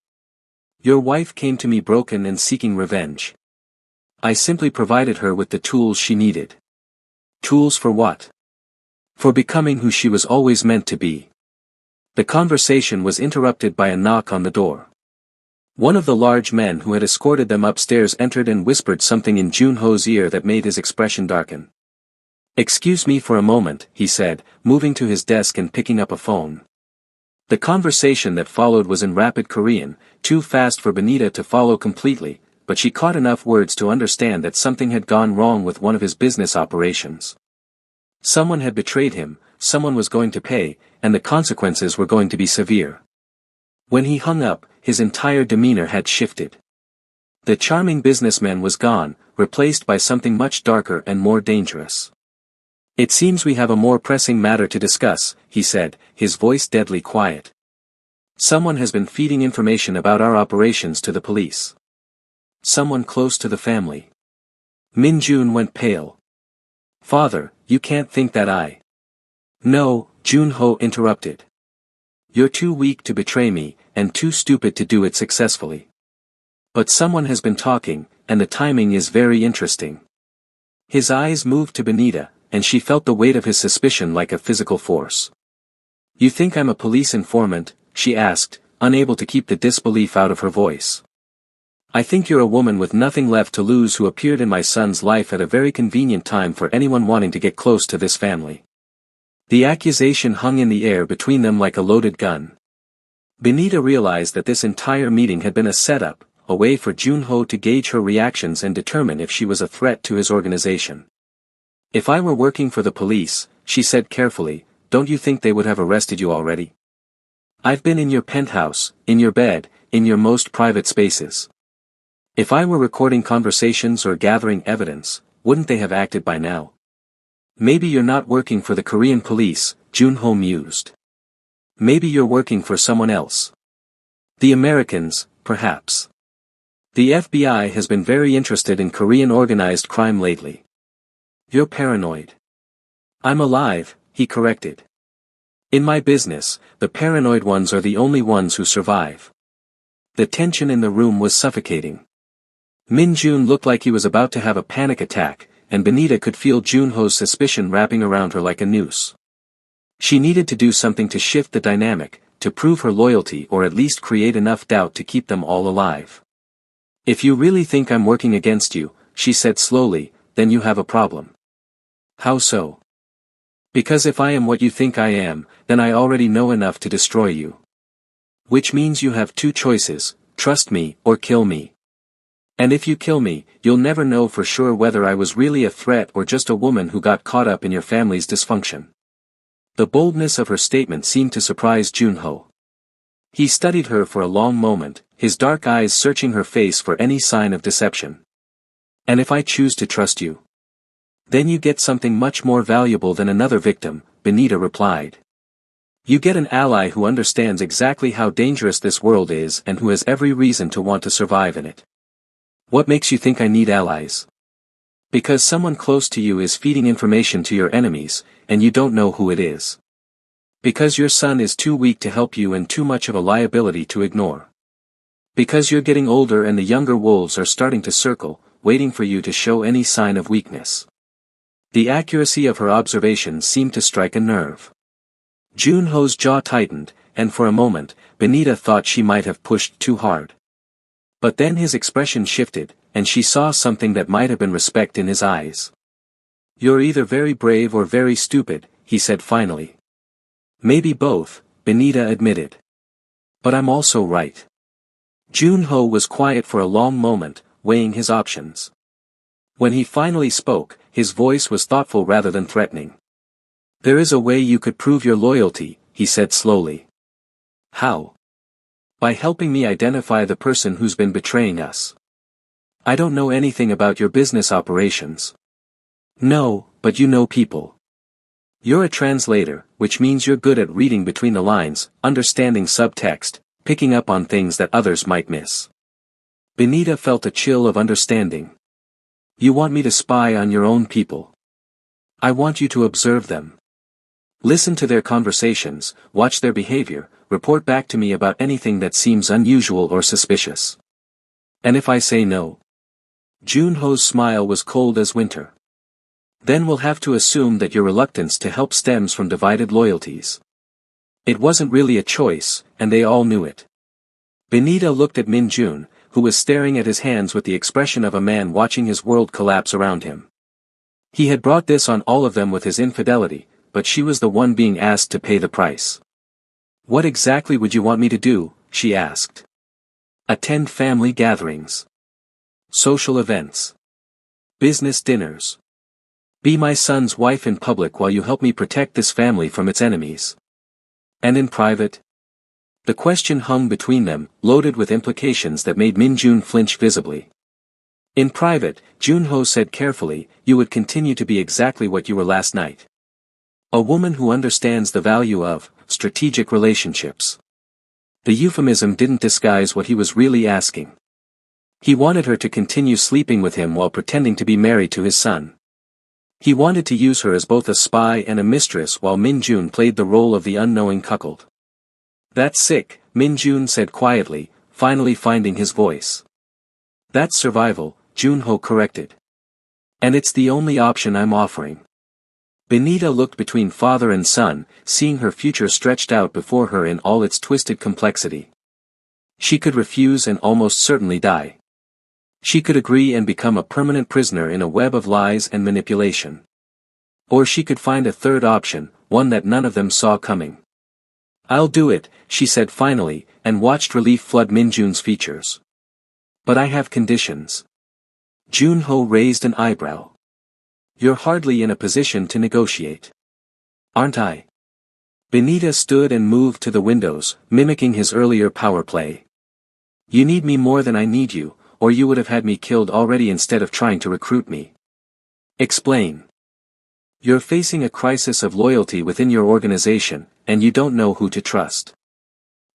Your wife came to me broken and seeking revenge. I simply provided her with the tools she needed. Tools for what? For becoming who she was always meant to be. The conversation was interrupted by a knock on the door. One of the large men who had escorted them upstairs entered and whispered something in Junho's ear that made his expression darken. Excuse me for a moment, he said, moving to his desk and picking up a phone. The conversation that followed was in rapid Korean, too fast for Benita to follow completely, but she caught enough words to understand that something had gone wrong with one of his business operations. Someone had betrayed him, someone was going to pay, and the consequences were going to be severe. When he hung up, his entire demeanor had shifted. The charming businessman was gone, replaced by something much darker and more dangerous. It seems we have a more pressing matter to discuss, he said, his voice deadly quiet. Someone has been feeding information about our operations to the police. Someone close to the family. Minjun went pale. Father, you can't think that I... No, Junho interrupted. You're too weak to betray me, and too stupid to do it successfully. But someone has been talking, and the timing is very interesting. His eyes moved to Benita, and she felt the weight of his suspicion like a physical force. You think I'm a police informant? She asked, unable to keep the disbelief out of her voice. I think you're a woman with nothing left to lose who appeared in my son's life at a very convenient time for anyone wanting to get close to this family. The accusation hung in the air between them like a loaded gun. Benita realized that this entire meeting had been a setup, a way for Junho to gauge her reactions and determine if she was a threat to his organization. If I were working for the police, she said carefully, don't you think they would have arrested you already? I've been in your penthouse, in your bed, in your most private spaces. If I were recording conversations or gathering evidence, wouldn't they have acted by now? Maybe you're not working for the Korean police, Junho mused. Maybe you're working for someone else. The Americans, perhaps. The FBI has been very interested in Korean organized crime lately. You're paranoid. I'm alive, he corrected. In my business, the paranoid ones are the only ones who survive. The tension in the room was suffocating. Min Jun looked like he was about to have a panic attack, and Benita could feel Junho's suspicion wrapping around her like a noose. She needed to do something to shift the dynamic, to prove her loyalty or at least create enough doubt to keep them all alive. "If you really think I'm working against you," she said slowly, "then you have a problem." "How so?" "Because if I am what you think I am, then I already know enough to destroy you. Which means you have two choices, trust me or kill me. And if you kill me, you'll never know for sure whether I was really a threat or just a woman who got caught up in your family's dysfunction." The boldness of her statement seemed to surprise Junho. He studied her for a long moment, his dark eyes searching her face for any sign of deception. "And if I choose to trust you? Then you get something much more valuable than another victim," Benita replied. "You get an ally who understands exactly how dangerous this world is and who has every reason to want to survive in it." "What makes you think I need allies?" "Because someone close to you is feeding information to your enemies, and you don't know who it is. Because your son is too weak to help you and too much of a liability to ignore. Because you're getting older and the younger wolves are starting to circle, waiting for you to show any sign of weakness." The accuracy of her observations seemed to strike a nerve. Junho's jaw tightened, and for a moment, Benita thought she might have pushed too hard. But then his expression shifted, and she saw something that might have been respect in his eyes. "You're either very brave or very stupid," he said finally. "Maybe both," Benita admitted. "But I'm also right." Junho was quiet for a long moment, weighing his options. When he finally spoke, his voice was thoughtful rather than threatening. "There is a way you could prove your loyalty," he said slowly. "How?" "By helping me identify the person who's been betraying us. I don't know anything about your business operations." "No, but you know people. You're a translator, which means you're good at reading between the lines, understanding subtext, picking up on things that others might miss." Benita felt a chill of understanding. "You want me to spy on your own people? I want you to observe them. Listen to their conversations, watch their behavior, report back to me about anything that seems unusual or suspicious." "And if I say no?" Junho's smile was cold as winter. "Then we'll have to assume that your reluctance to help stems from divided loyalties." It wasn't really a choice, and they all knew it. Benita looked at Min Jun, who was staring at his hands with the expression of a man watching his world collapse around him. He had brought this on all of them with his infidelity, but she was the one being asked to pay the price. "What exactly would you want me to do?" she asked. "Attend family gatherings. Social events. Business dinners. Be my son's wife in public while you help me protect this family from its enemies. And in private?" The question hung between them, loaded with implications that made Min Jun flinch visibly. "In private," Junho said carefully, "you would continue to be exactly what you were last night. A woman who understands the value of strategic relationships." The euphemism didn't disguise what he was really asking. He wanted her to continue sleeping with him while pretending to be married to his son. He wanted to use her as both a spy and a mistress while Min Jun played the role of the unknowing cuckold. "That's sick," Min Jun said quietly, finally finding his voice. "That's survival," Junho corrected. "And it's the only option I'm offering." Benita looked between father and son, seeing her future stretched out before her in all its twisted complexity. She could refuse and almost certainly die. She could agree and become a permanent prisoner in a web of lies and manipulation. Or she could find a third option, one that none of them saw coming. "I'll do it," she said finally, and watched relief flood Min Jun's features. "But I have conditions." Junho raised an eyebrow. "You're hardly in a position to negotiate." "Aren't I?" Benita stood and moved to the windows, mimicking his earlier power play. "You need me more than I need you, or you would have had me killed already instead of trying to recruit me." "Explain." "You're facing a crisis of loyalty within your organization, and you don't know who to trust.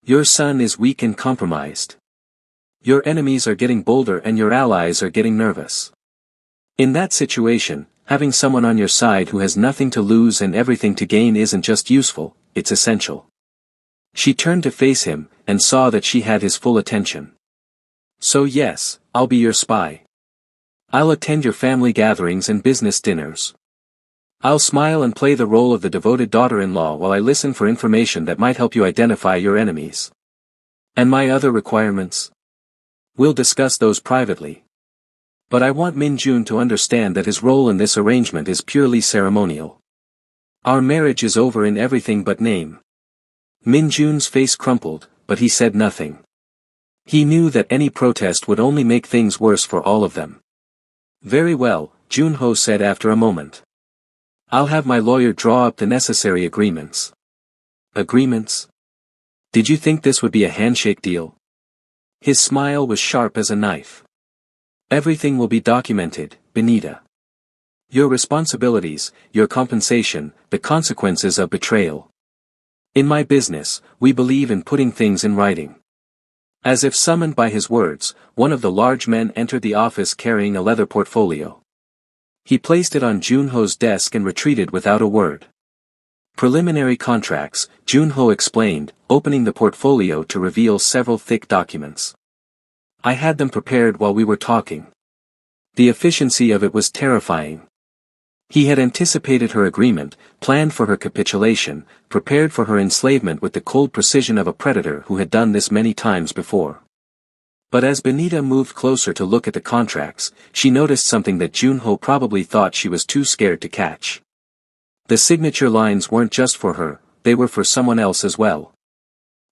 Your son is weak and compromised. Your enemies are getting bolder and your allies are getting nervous. In that situation, having someone on your side who has nothing to lose and everything to gain isn't just useful, it's essential." She turned to face him, and saw that she had his full attention. "So yes, I'll be your spy." I'll attend your family gatherings and business dinners. I'll smile and play the role of the devoted daughter-in-law while I listen for information that might help you identify your enemies. And my other requirements? We'll discuss those privately. But I want Min Jun to understand that his role in this arrangement is purely ceremonial. Our marriage is over in everything but name. Min Jun's face crumpled, but he said nothing. He knew that any protest would only make things worse for all of them. Very well, Junho said after a moment. I'll have my lawyer draw up the necessary agreements. Agreements? Did you think this would be a handshake deal? His smile was sharp as a knife. Everything will be documented, Benita. Your responsibilities, your compensation, the consequences of betrayal. In my business, we believe in putting things in writing. As if summoned by his words, one of the large men entered the office carrying a leather portfolio. He placed it on Junho's desk and retreated without a word. Preliminary contracts, Junho explained, opening the portfolio to reveal several thick documents. I had them prepared while we were talking. The efficiency of it was terrifying. He had anticipated her agreement, planned for her capitulation, prepared for her enslavement with the cold precision of a predator who had done this many times before. But as Benita moved closer to look at the contracts, she noticed something that Junho probably thought she was too scared to catch. The signature lines weren't just for her, they were for someone else as well.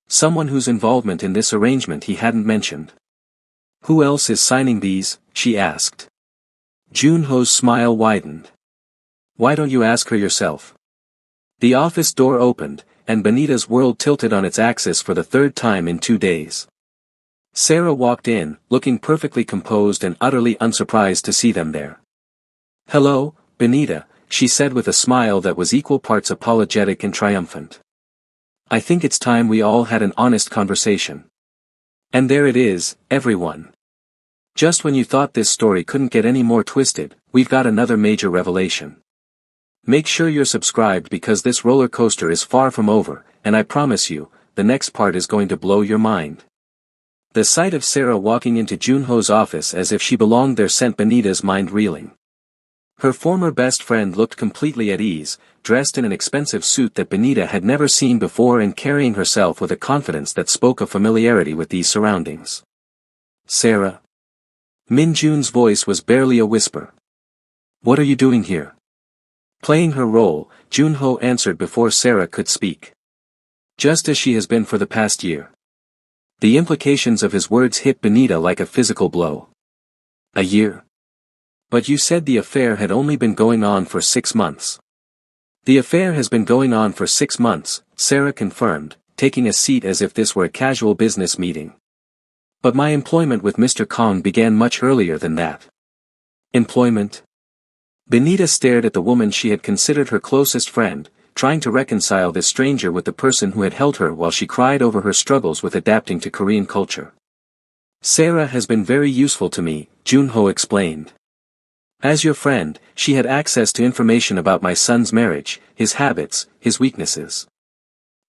Someone whose involvement in this arrangement he hadn't mentioned. Who else is signing these? She asked. Junho's smile widened. Why don't you ask her yourself? The office door opened, and Benita's world tilted on its axis for the third time in 2 days. Sarah walked in, looking perfectly composed and utterly unsurprised to see them there. Hello, Benita, she said with a smile that was equal parts apologetic and triumphant. I think it's time we all had an honest conversation. And there it is, everyone. Just when you thought this story couldn't get any more twisted, we've got another major revelation. Make sure you're subscribed because this roller coaster is far from over, and I promise you, the next part is going to blow your mind. The sight of Sarah walking into Junho's office as if she belonged there sent Benita's mind reeling. Her former best friend looked completely at ease, dressed in an expensive suit that Benita had never seen before and carrying herself with a confidence that spoke of familiarity with these surroundings. Sarah. Min Jun's voice was barely a whisper. What are you doing here? Playing her role, Junho answered before Sarah could speak. Just as she has been for the past year. The implications of his words hit Benita like a physical blow. A year? But you said the affair had only been going on for 6 months. The affair has been going on for 6 months, Sarah confirmed, taking a seat as if this were a casual business meeting. But my employment with Mr. Kong began much earlier than that. Employment? Benita stared at the woman she had considered her closest friend, trying to reconcile this stranger with the person who had held her while she cried over her struggles with adapting to Korean culture. Sarah has been very useful to me, Junho explained. As your friend, she had access to information about my son's marriage, his habits, his weaknesses.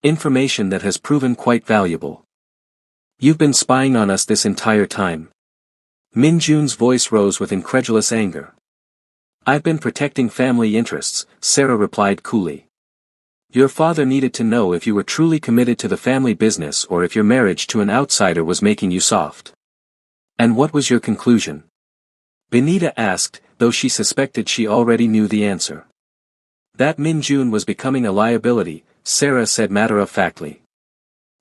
Information that has proven quite valuable. You've been spying on us this entire time. Min Jun's voice rose with incredulous anger. I've been protecting family interests, Sarah replied coolly. Your father needed to know if you were truly committed to the family business or if your marriage to an outsider was making you soft. And what was your conclusion? Benita asked, though she suspected she already knew the answer. That Min Jun was becoming a liability, Sarah said matter-of-factly.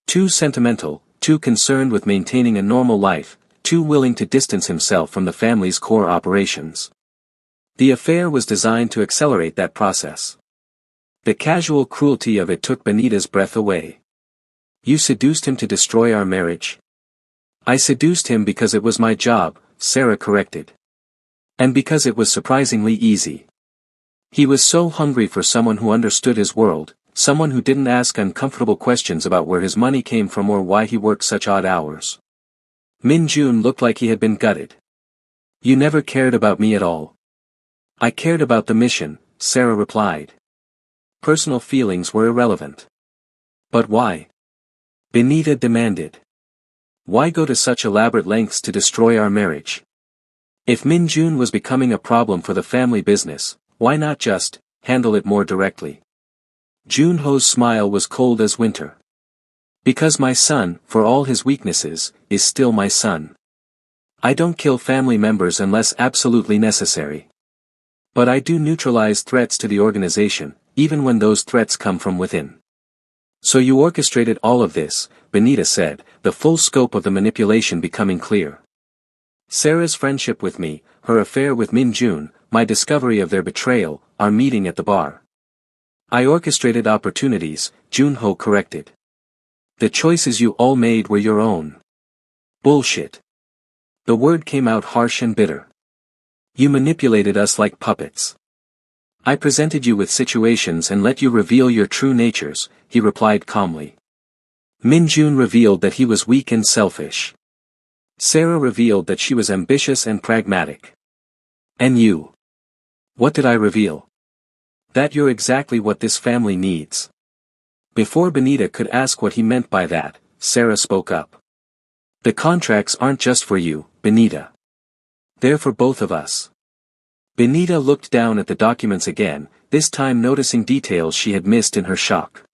Too sentimental, too concerned with maintaining a normal life, too willing to distance himself from the family's core operations. The affair was designed to accelerate that process. The casual cruelty of it took Benita's breath away. You seduced him to destroy our marriage? I seduced him because it was my job, Sarah corrected. And because it was surprisingly easy. He was so hungry for someone who understood his world, someone who didn't ask uncomfortable questions about where his money came from or why he worked such odd hours. Min Jun looked like he had been gutted. You never cared about me at all. I cared about the mission, Sarah replied. Personal feelings were irrelevant. But why? Benita demanded. Why go to such elaborate lengths to destroy our marriage? If Min Jun was becoming a problem for the family business, why not just handle it more directly? Junho's smile was cold as winter. Because my son, for all his weaknesses, is still my son. I don't kill family members unless absolutely necessary. But I do neutralize threats to the organization, even when those threats come from within. So you orchestrated all of this, Benita said, the full scope of the manipulation becoming clear. Sarah's friendship with me, her affair with Min Jun, my discovery of their betrayal, our meeting at the bar. I orchestrated opportunities, Junho corrected. The choices you all made were your own. Bullshit. The word came out harsh and bitter. You manipulated us like puppets. I presented you with situations and let you reveal your true natures, he replied calmly. Min Jun revealed that he was weak and selfish. Sarah revealed that she was ambitious and pragmatic. And you? What did I reveal? That you're exactly what this family needs. Before Benita could ask what he meant by that, Sarah spoke up. The contracts aren't just for you, Benita. They're for both of us. Benita looked down at the documents again, this time noticing details she had missed in her shock.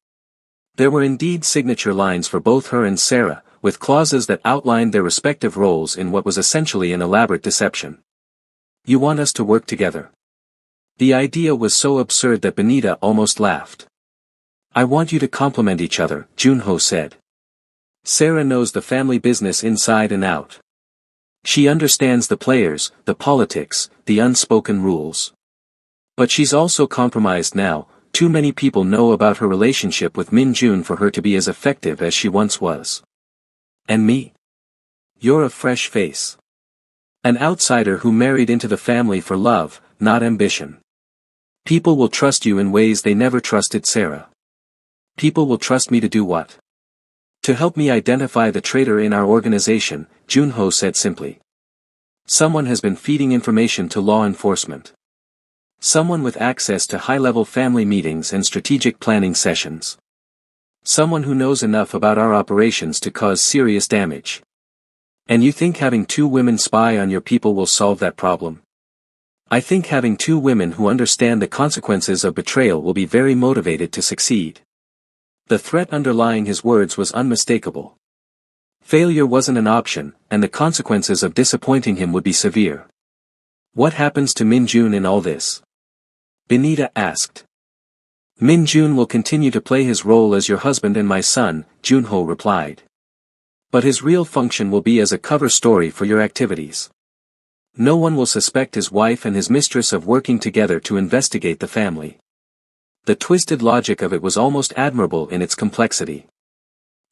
There were indeed signature lines for both her and Sarah, with clauses that outlined their respective roles in what was essentially an elaborate deception. You want us to work together. The idea was so absurd that Benita almost laughed. I want you to complement each other, Junho said. Sarah knows the family business inside and out. She understands the players, the politics, the unspoken rules. But she's also compromised now. Too many people know about her relationship with Min Jun for her to be as effective as she once was. And me? You're a fresh face. An outsider who married into the family for love, not ambition. People will trust you in ways they never trusted Sarah. People will trust me to do what? To help me identify the traitor in our organization, Junho said simply. Someone has been feeding information to law enforcement. Someone with access to high-level family meetings and strategic planning sessions. Someone who knows enough about our operations to cause serious damage. And you think having 2 women spy on your people will solve that problem? I think having 2 women who understand the consequences of betrayal will be very motivated to succeed. The threat underlying his words was unmistakable. Failure wasn't an option, and the consequences of disappointing him would be severe. What happens to Min Jun in all this? Benita asked. Min Jun will continue to play his role as your husband and my son, Junho replied. But his real function will be as a cover story for your activities. No one will suspect his wife and his mistress of working together to investigate the family. The twisted logic of it was almost admirable in its complexity.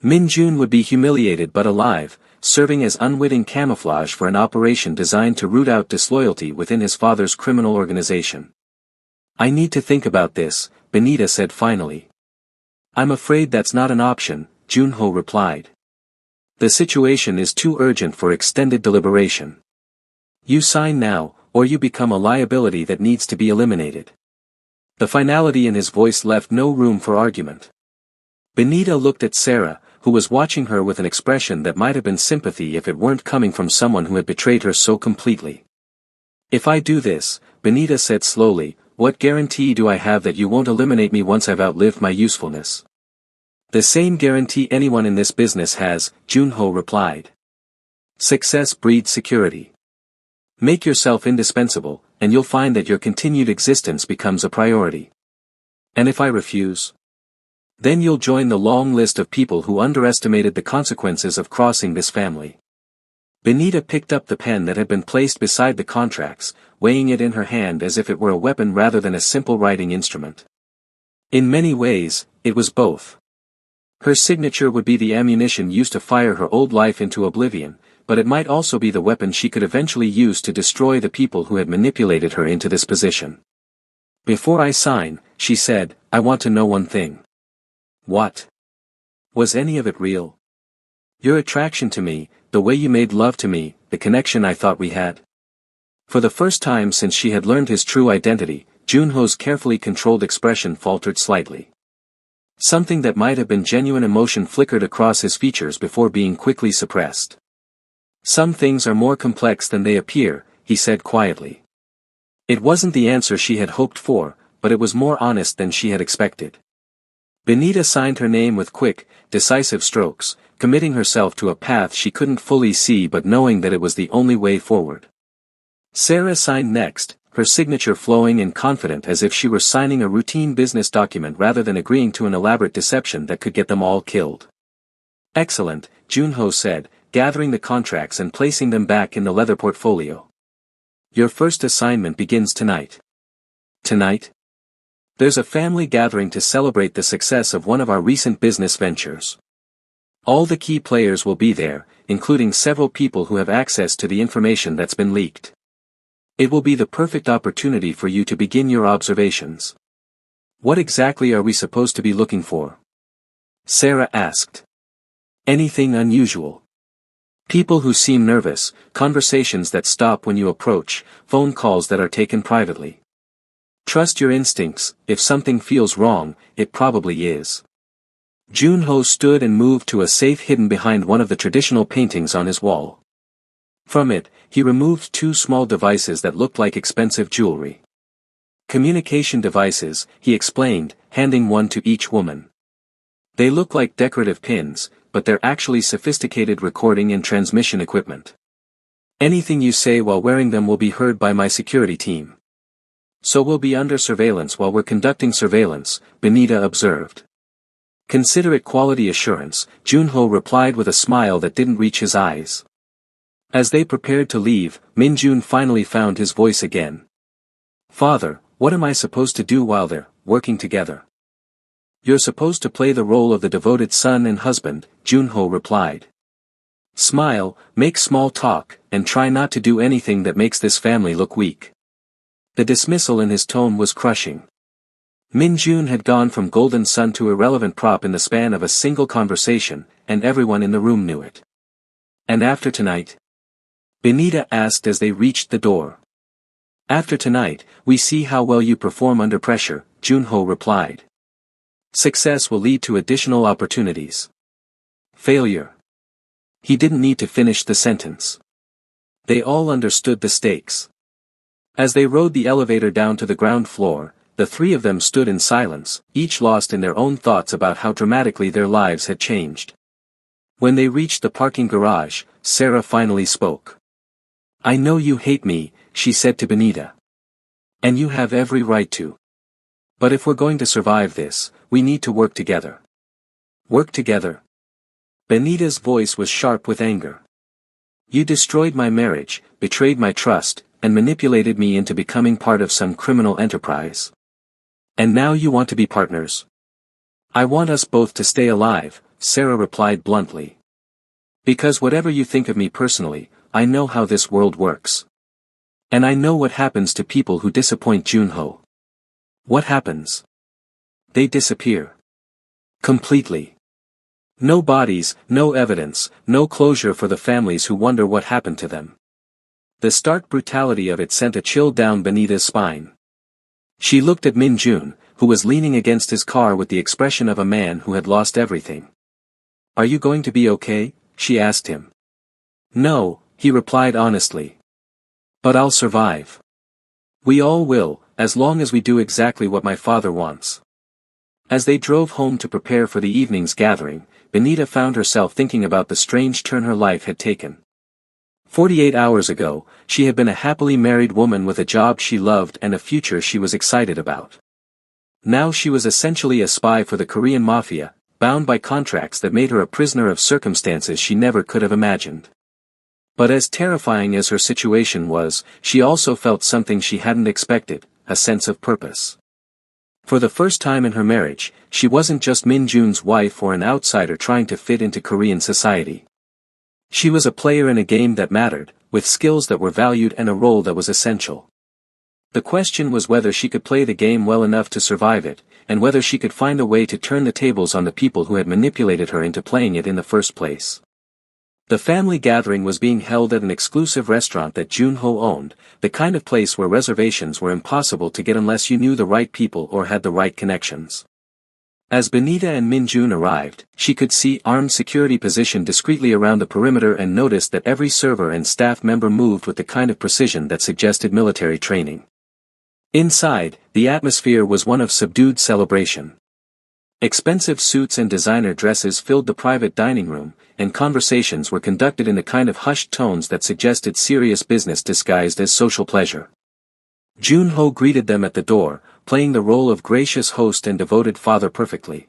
Min Jun would be humiliated but alive, serving as unwitting camouflage for an operation designed to root out disloyalty within his father's criminal organization. I need to think about this, Benita said finally. I'm afraid that's not an option, Junho replied. The situation is too urgent for extended deliberation. You sign now, or you become a liability that needs to be eliminated. The finality in his voice left no room for argument. Benita looked at Sarah, who was watching her with an expression that might have been sympathy if it weren't coming from someone who had betrayed her so completely. If I do this, Benita said slowly, what guarantee do I have that you won't eliminate me once I've outlived my usefulness? The same guarantee anyone in this business has, Junho replied. Success breeds security. Make yourself indispensable, and you'll find that your continued existence becomes a priority. And if I refuse? Then you'll join the long list of people who underestimated the consequences of crossing this family. Benita picked up the pen that had been placed beside the contracts, weighing it in her hand as if it were a weapon rather than a simple writing instrument. In many ways, it was both. Her signature would be the ammunition used to fire her old life into oblivion, but it might also be the weapon she could eventually use to destroy the people who had manipulated her into this position. Before I sign, she said, I want to know one thing. What? Was any of it real? Your attraction to me, the way you made love to me, the connection I thought we had? For the first time since she had learned his true identity, Junho's carefully controlled expression faltered slightly. Something that might have been genuine emotion flickered across his features before being quickly suppressed. Some things are more complex than they appear, he said quietly. It wasn't the answer she had hoped for, but it was more honest than she had expected. Benita signed her name with quick, decisive strokes, committing herself to a path she couldn't fully see but knowing that it was the only way forward. Sarah signed next, her signature flowing and confident as if she were signing a routine business document rather than agreeing to an elaborate deception that could get them all killed. Excellent, Junho said, gathering the contracts and placing them back in the leather portfolio. Your first assignment begins tonight. Tonight? There's a family gathering to celebrate the success of one of our recent business ventures. All the key players will be there, including several people who have access to the information that's been leaked. It will be the perfect opportunity for you to begin your observations. What exactly are we supposed to be looking for? Sarah asked. Anything unusual. People who seem nervous, conversations that stop when you approach, phone calls that are taken privately. Trust your instincts, if something feels wrong, it probably is. Junho stood and moved to a safe hidden behind one of the traditional paintings on his wall. From it, he removed two small devices that looked like expensive jewelry. Communication devices, he explained, handing one to each woman. They look like decorative pins, but they're actually sophisticated recording and transmission equipment. Anything you say while wearing them will be heard by my security team. So we'll be under surveillance while we're conducting surveillance, Benita observed. Consider it quality assurance, Junho replied with a smile that didn't reach his eyes. As they prepared to leave, Minjun finally found his voice again. Father, what am I supposed to do while they're working together? You're supposed to play the role of the devoted son and husband, Junho replied. Smile, make small talk, and try not to do anything that makes this family look weak. The dismissal in his tone was crushing. Minjun had gone from golden son to irrelevant prop in the span of a single conversation, and everyone in the room knew it. And after tonight? Benita asked as they reached the door. After tonight, we see how well you perform under pressure, Junho replied. Success will lead to additional opportunities. Failure. He didn't need to finish the sentence. They all understood the stakes. As they rode the elevator down to the ground floor, the three of them stood in silence, each lost in their own thoughts about how dramatically their lives had changed. When they reached the parking garage, Sarah finally spoke. I know you hate me, she said to Benita. And you have every right to. But if we're going to survive this, we need to work together. Work together? Benita's voice was sharp with anger. You destroyed my marriage, betrayed my trust, and manipulated me into becoming part of some criminal enterprise. And now you want to be partners? I want us both to stay alive, Sarah replied bluntly. Because whatever you think of me personally, I know how this world works. And I know what happens to people who disappoint Junho. What happens? They disappear. Completely. No bodies, no evidence, no closure for the families who wonder what happened to them. The stark brutality of it sent a chill down Benita's spine. She looked at Minjun, who was leaning against his car with the expression of a man who had lost everything. Are you going to be okay? She asked him. No, he replied honestly. But I'll survive. We all will, as long as we do exactly what my father wants. As they drove home to prepare for the evening's gathering, Benita found herself thinking about the strange turn her life had taken. 48 hours ago, she had been a happily married woman with a job she loved and a future she was excited about. Now she was essentially a spy for the Korean Mafia, bound by contracts that made her a prisoner of circumstances she never could have imagined. But as terrifying as her situation was, she also felt something she hadn't expected, a sense of purpose. For the first time in her marriage, she wasn't just Minjun's wife or an outsider trying to fit into Korean society. She was a player in a game that mattered, with skills that were valued and a role that was essential. The question was whether she could play the game well enough to survive it, and whether she could find a way to turn the tables on the people who had manipulated her into playing it in the first place. The family gathering was being held at an exclusive restaurant that Junho owned, the kind of place where reservations were impossible to get unless you knew the right people or had the right connections. As Benita and Minjun arrived, she could see armed security positioned discreetly around the perimeter and noticed that every server and staff member moved with the kind of precision that suggested military training. Inside, the atmosphere was one of subdued celebration. Expensive suits and designer dresses filled the private dining room, and conversations were conducted in a kind of hushed tones that suggested serious business disguised as social pleasure. Junho greeted them at the door, playing the role of gracious host and devoted father perfectly.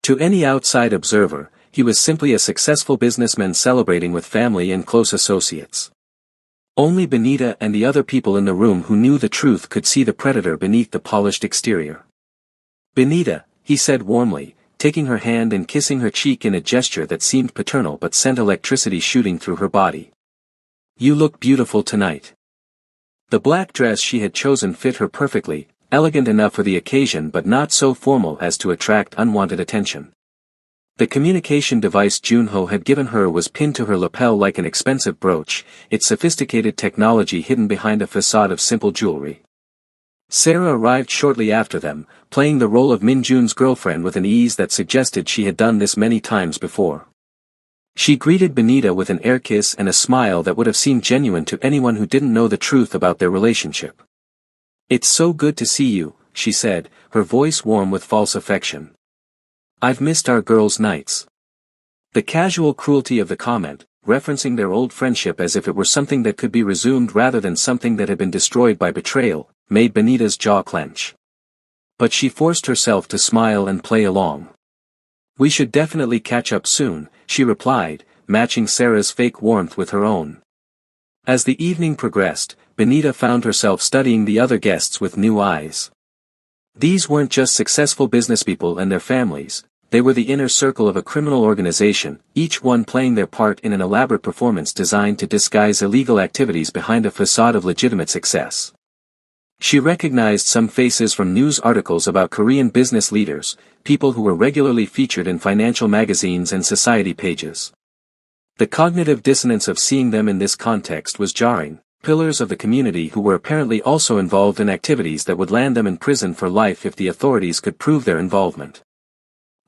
To any outside observer, he was simply a successful businessman celebrating with family and close associates. Only Benita and the other people in the room who knew the truth could see the predator beneath the polished exterior. "Benita," he said warmly, taking her hand and kissing her cheek in a gesture that seemed paternal but sent electricity shooting through her body. "You look beautiful tonight." The black dress she had chosen fit her perfectly, elegant enough for the occasion but not so formal as to attract unwanted attention. The communication device Junho had given her was pinned to her lapel like an expensive brooch, its sophisticated technology hidden behind a facade of simple jewelry. Sarah arrived shortly after them, playing the role of Minjun's girlfriend with an ease that suggested she had done this many times before. She greeted Benita with an air kiss and a smile that would have seemed genuine to anyone who didn't know the truth about their relationship. "It's so good to see you," she said, her voice warm with false affection. "I've missed our girls' nights." The casual cruelty of the comment, referencing their old friendship as if it were something that could be resumed rather than something that had been destroyed by betrayal, made Benita's jaw clench. But she forced herself to smile and play along. "We should definitely catch up soon," she replied, matching Sarah's fake warmth with her own. As the evening progressed, Benita found herself studying the other guests with new eyes. These weren't just successful businesspeople and their families, they were the inner circle of a criminal organization, each one playing their part in an elaborate performance designed to disguise illegal activities behind a facade of legitimate success. She recognized some faces from news articles about Korean business leaders, people who were regularly featured in financial magazines and society pages. The cognitive dissonance of seeing them in this context was jarring, pillars of the community who were apparently also involved in activities that would land them in prison for life if the authorities could prove their involvement.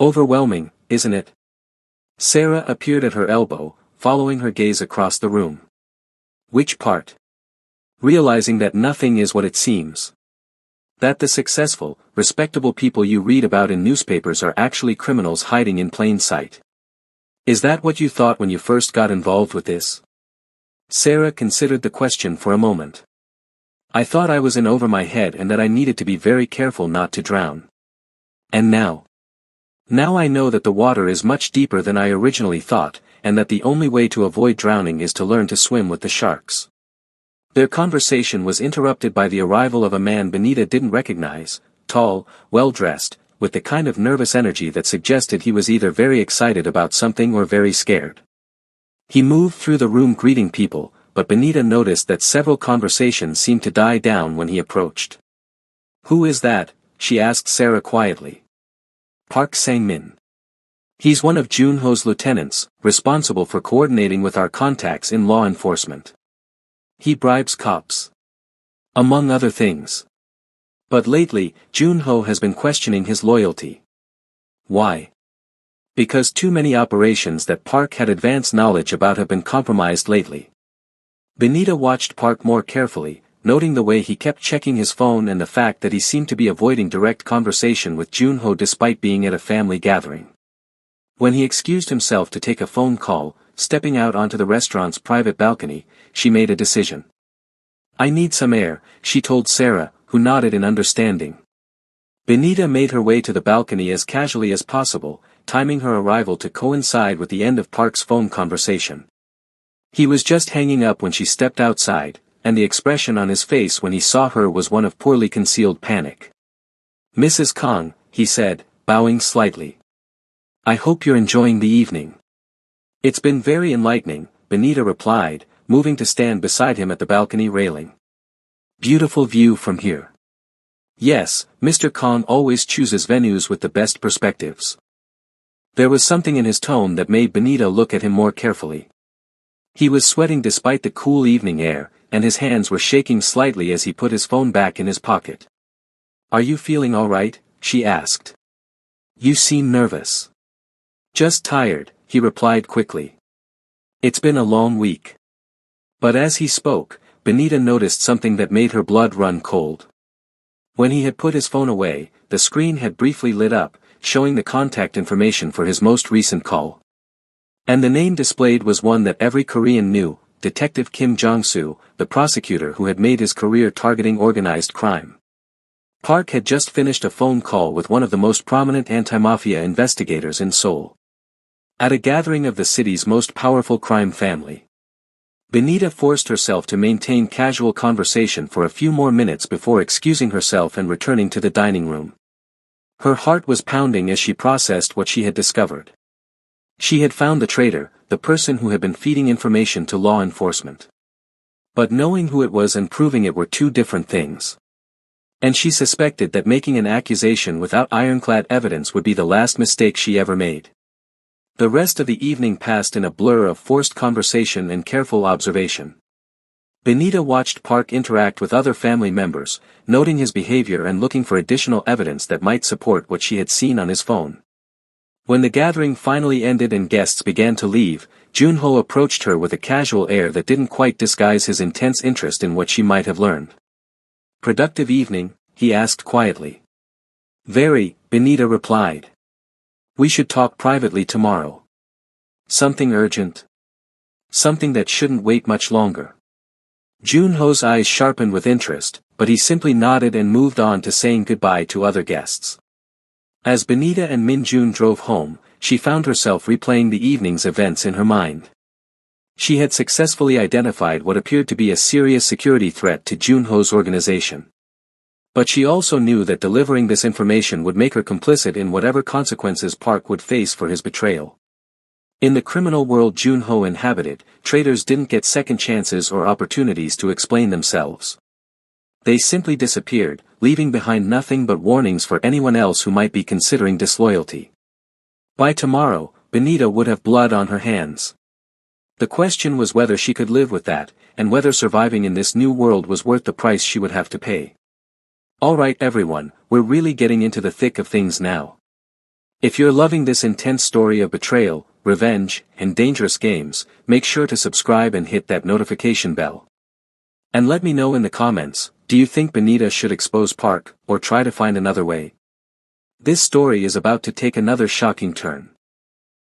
"Overwhelming, isn't it?" Sarah appeared at her elbow, following her gaze across the room. "Which part?" "Realizing that nothing is what it seems. That the successful, respectable people you read about in newspapers are actually criminals hiding in plain sight. Is that what you thought when you first got involved with this?" Sarah considered the question for a moment. "I thought I was in over my head and that I needed to be very careful not to drown. And now? Now I know that the water is much deeper than I originally thought, and that the only way to avoid drowning is to learn to swim with the sharks." Their conversation was interrupted by the arrival of a man Benita didn't recognize, tall, well-dressed, with the kind of nervous energy that suggested he was either very excited about something or very scared. He moved through the room greeting people, but Benita noticed that several conversations seemed to die down when he approached. "Who is that?" she asked Sarah quietly. "Park Sang-min. He's one of Junho's lieutenants, responsible for coordinating with our contacts in law enforcement. He bribes cops. Among other things. But lately, Junho has been questioning his loyalty." "Why?" "Because too many operations that Park had advanced knowledge about have been compromised lately." Benita watched Park more carefully, noting the way he kept checking his phone and the fact that he seemed to be avoiding direct conversation with Junho despite being at a family gathering. When he excused himself to take a phone call, stepping out onto the restaurant's private balcony, she made a decision. "I need some air," she told Sarah, who nodded in understanding. Benita made her way to the balcony as casually as possible, timing her arrival to coincide with the end of Park's phone conversation. He was just hanging up when she stepped outside, and the expression on his face when he saw her was one of poorly concealed panic. "Mrs. Kong," he said, bowing slightly. "I hope you're enjoying the evening." "It's been very enlightening," Benita replied, moving to stand beside him at the balcony railing. "Beautiful view from here." "Yes, Mr. Kong always chooses venues with the best perspectives." There was something in his tone that made Benita look at him more carefully. He was sweating despite the cool evening air, and his hands were shaking slightly as he put his phone back in his pocket. "Are you feeling all right?" she asked. You seem nervous. Just tired, he replied quickly. It's been a long week. But as he spoke, Benita noticed something that made her blood run cold. When he had put his phone away, the screen had briefly lit up, showing the contact information for his most recent call. And the name displayed was one that every Korean knew, Detective Kim Jong-soo, the prosecutor who had made his career targeting organized crime. Park had just finished a phone call with one of the most prominent anti-mafia investigators in Seoul. At a gathering of the city's most powerful crime family. Benita forced herself to maintain casual conversation for a few more minutes before excusing herself and returning to the dining room. Her heart was pounding as she processed what she had discovered. She had found the traitor, the person who had been feeding information to law enforcement. But knowing who it was and proving it were two different things. And she suspected that making an accusation without ironclad evidence would be the last mistake she ever made. The rest of the evening passed in a blur of forced conversation and careful observation. Benita watched Park interact with other family members, noting his behavior and looking for additional evidence that might support what she had seen on his phone. When the gathering finally ended and guests began to leave, Junho approached her with a casual air that didn't quite disguise his intense interest in what she might have learned. Productive evening, he asked quietly. Very, Benita replied. We should talk privately tomorrow. Something urgent? Something that shouldn't wait much longer. Junho's eyes sharpened with interest, but he simply nodded and moved on to saying goodbye to other guests. As Benita and Min-jun drove home, she found herself replaying the evening's events in her mind. She had successfully identified what appeared to be a serious security threat to Junho's organization. But she also knew that delivering this information would make her complicit in whatever consequences Park would face for his betrayal. In the criminal world Junho inhabited, traitors didn't get second chances or opportunities to explain themselves. They simply disappeared, leaving behind nothing but warnings for anyone else who might be considering disloyalty. By tomorrow, Benita would have blood on her hands. The question was whether she could live with that, and whether surviving in this new world was worth the price she would have to pay. Alright everyone, we're really getting into the thick of things now. If you're loving this intense story of betrayal, revenge, and dangerous games, make sure to subscribe and hit that notification bell. And let me know in the comments, do you think Benita should expose Park, or try to find another way? This story is about to take another shocking turn.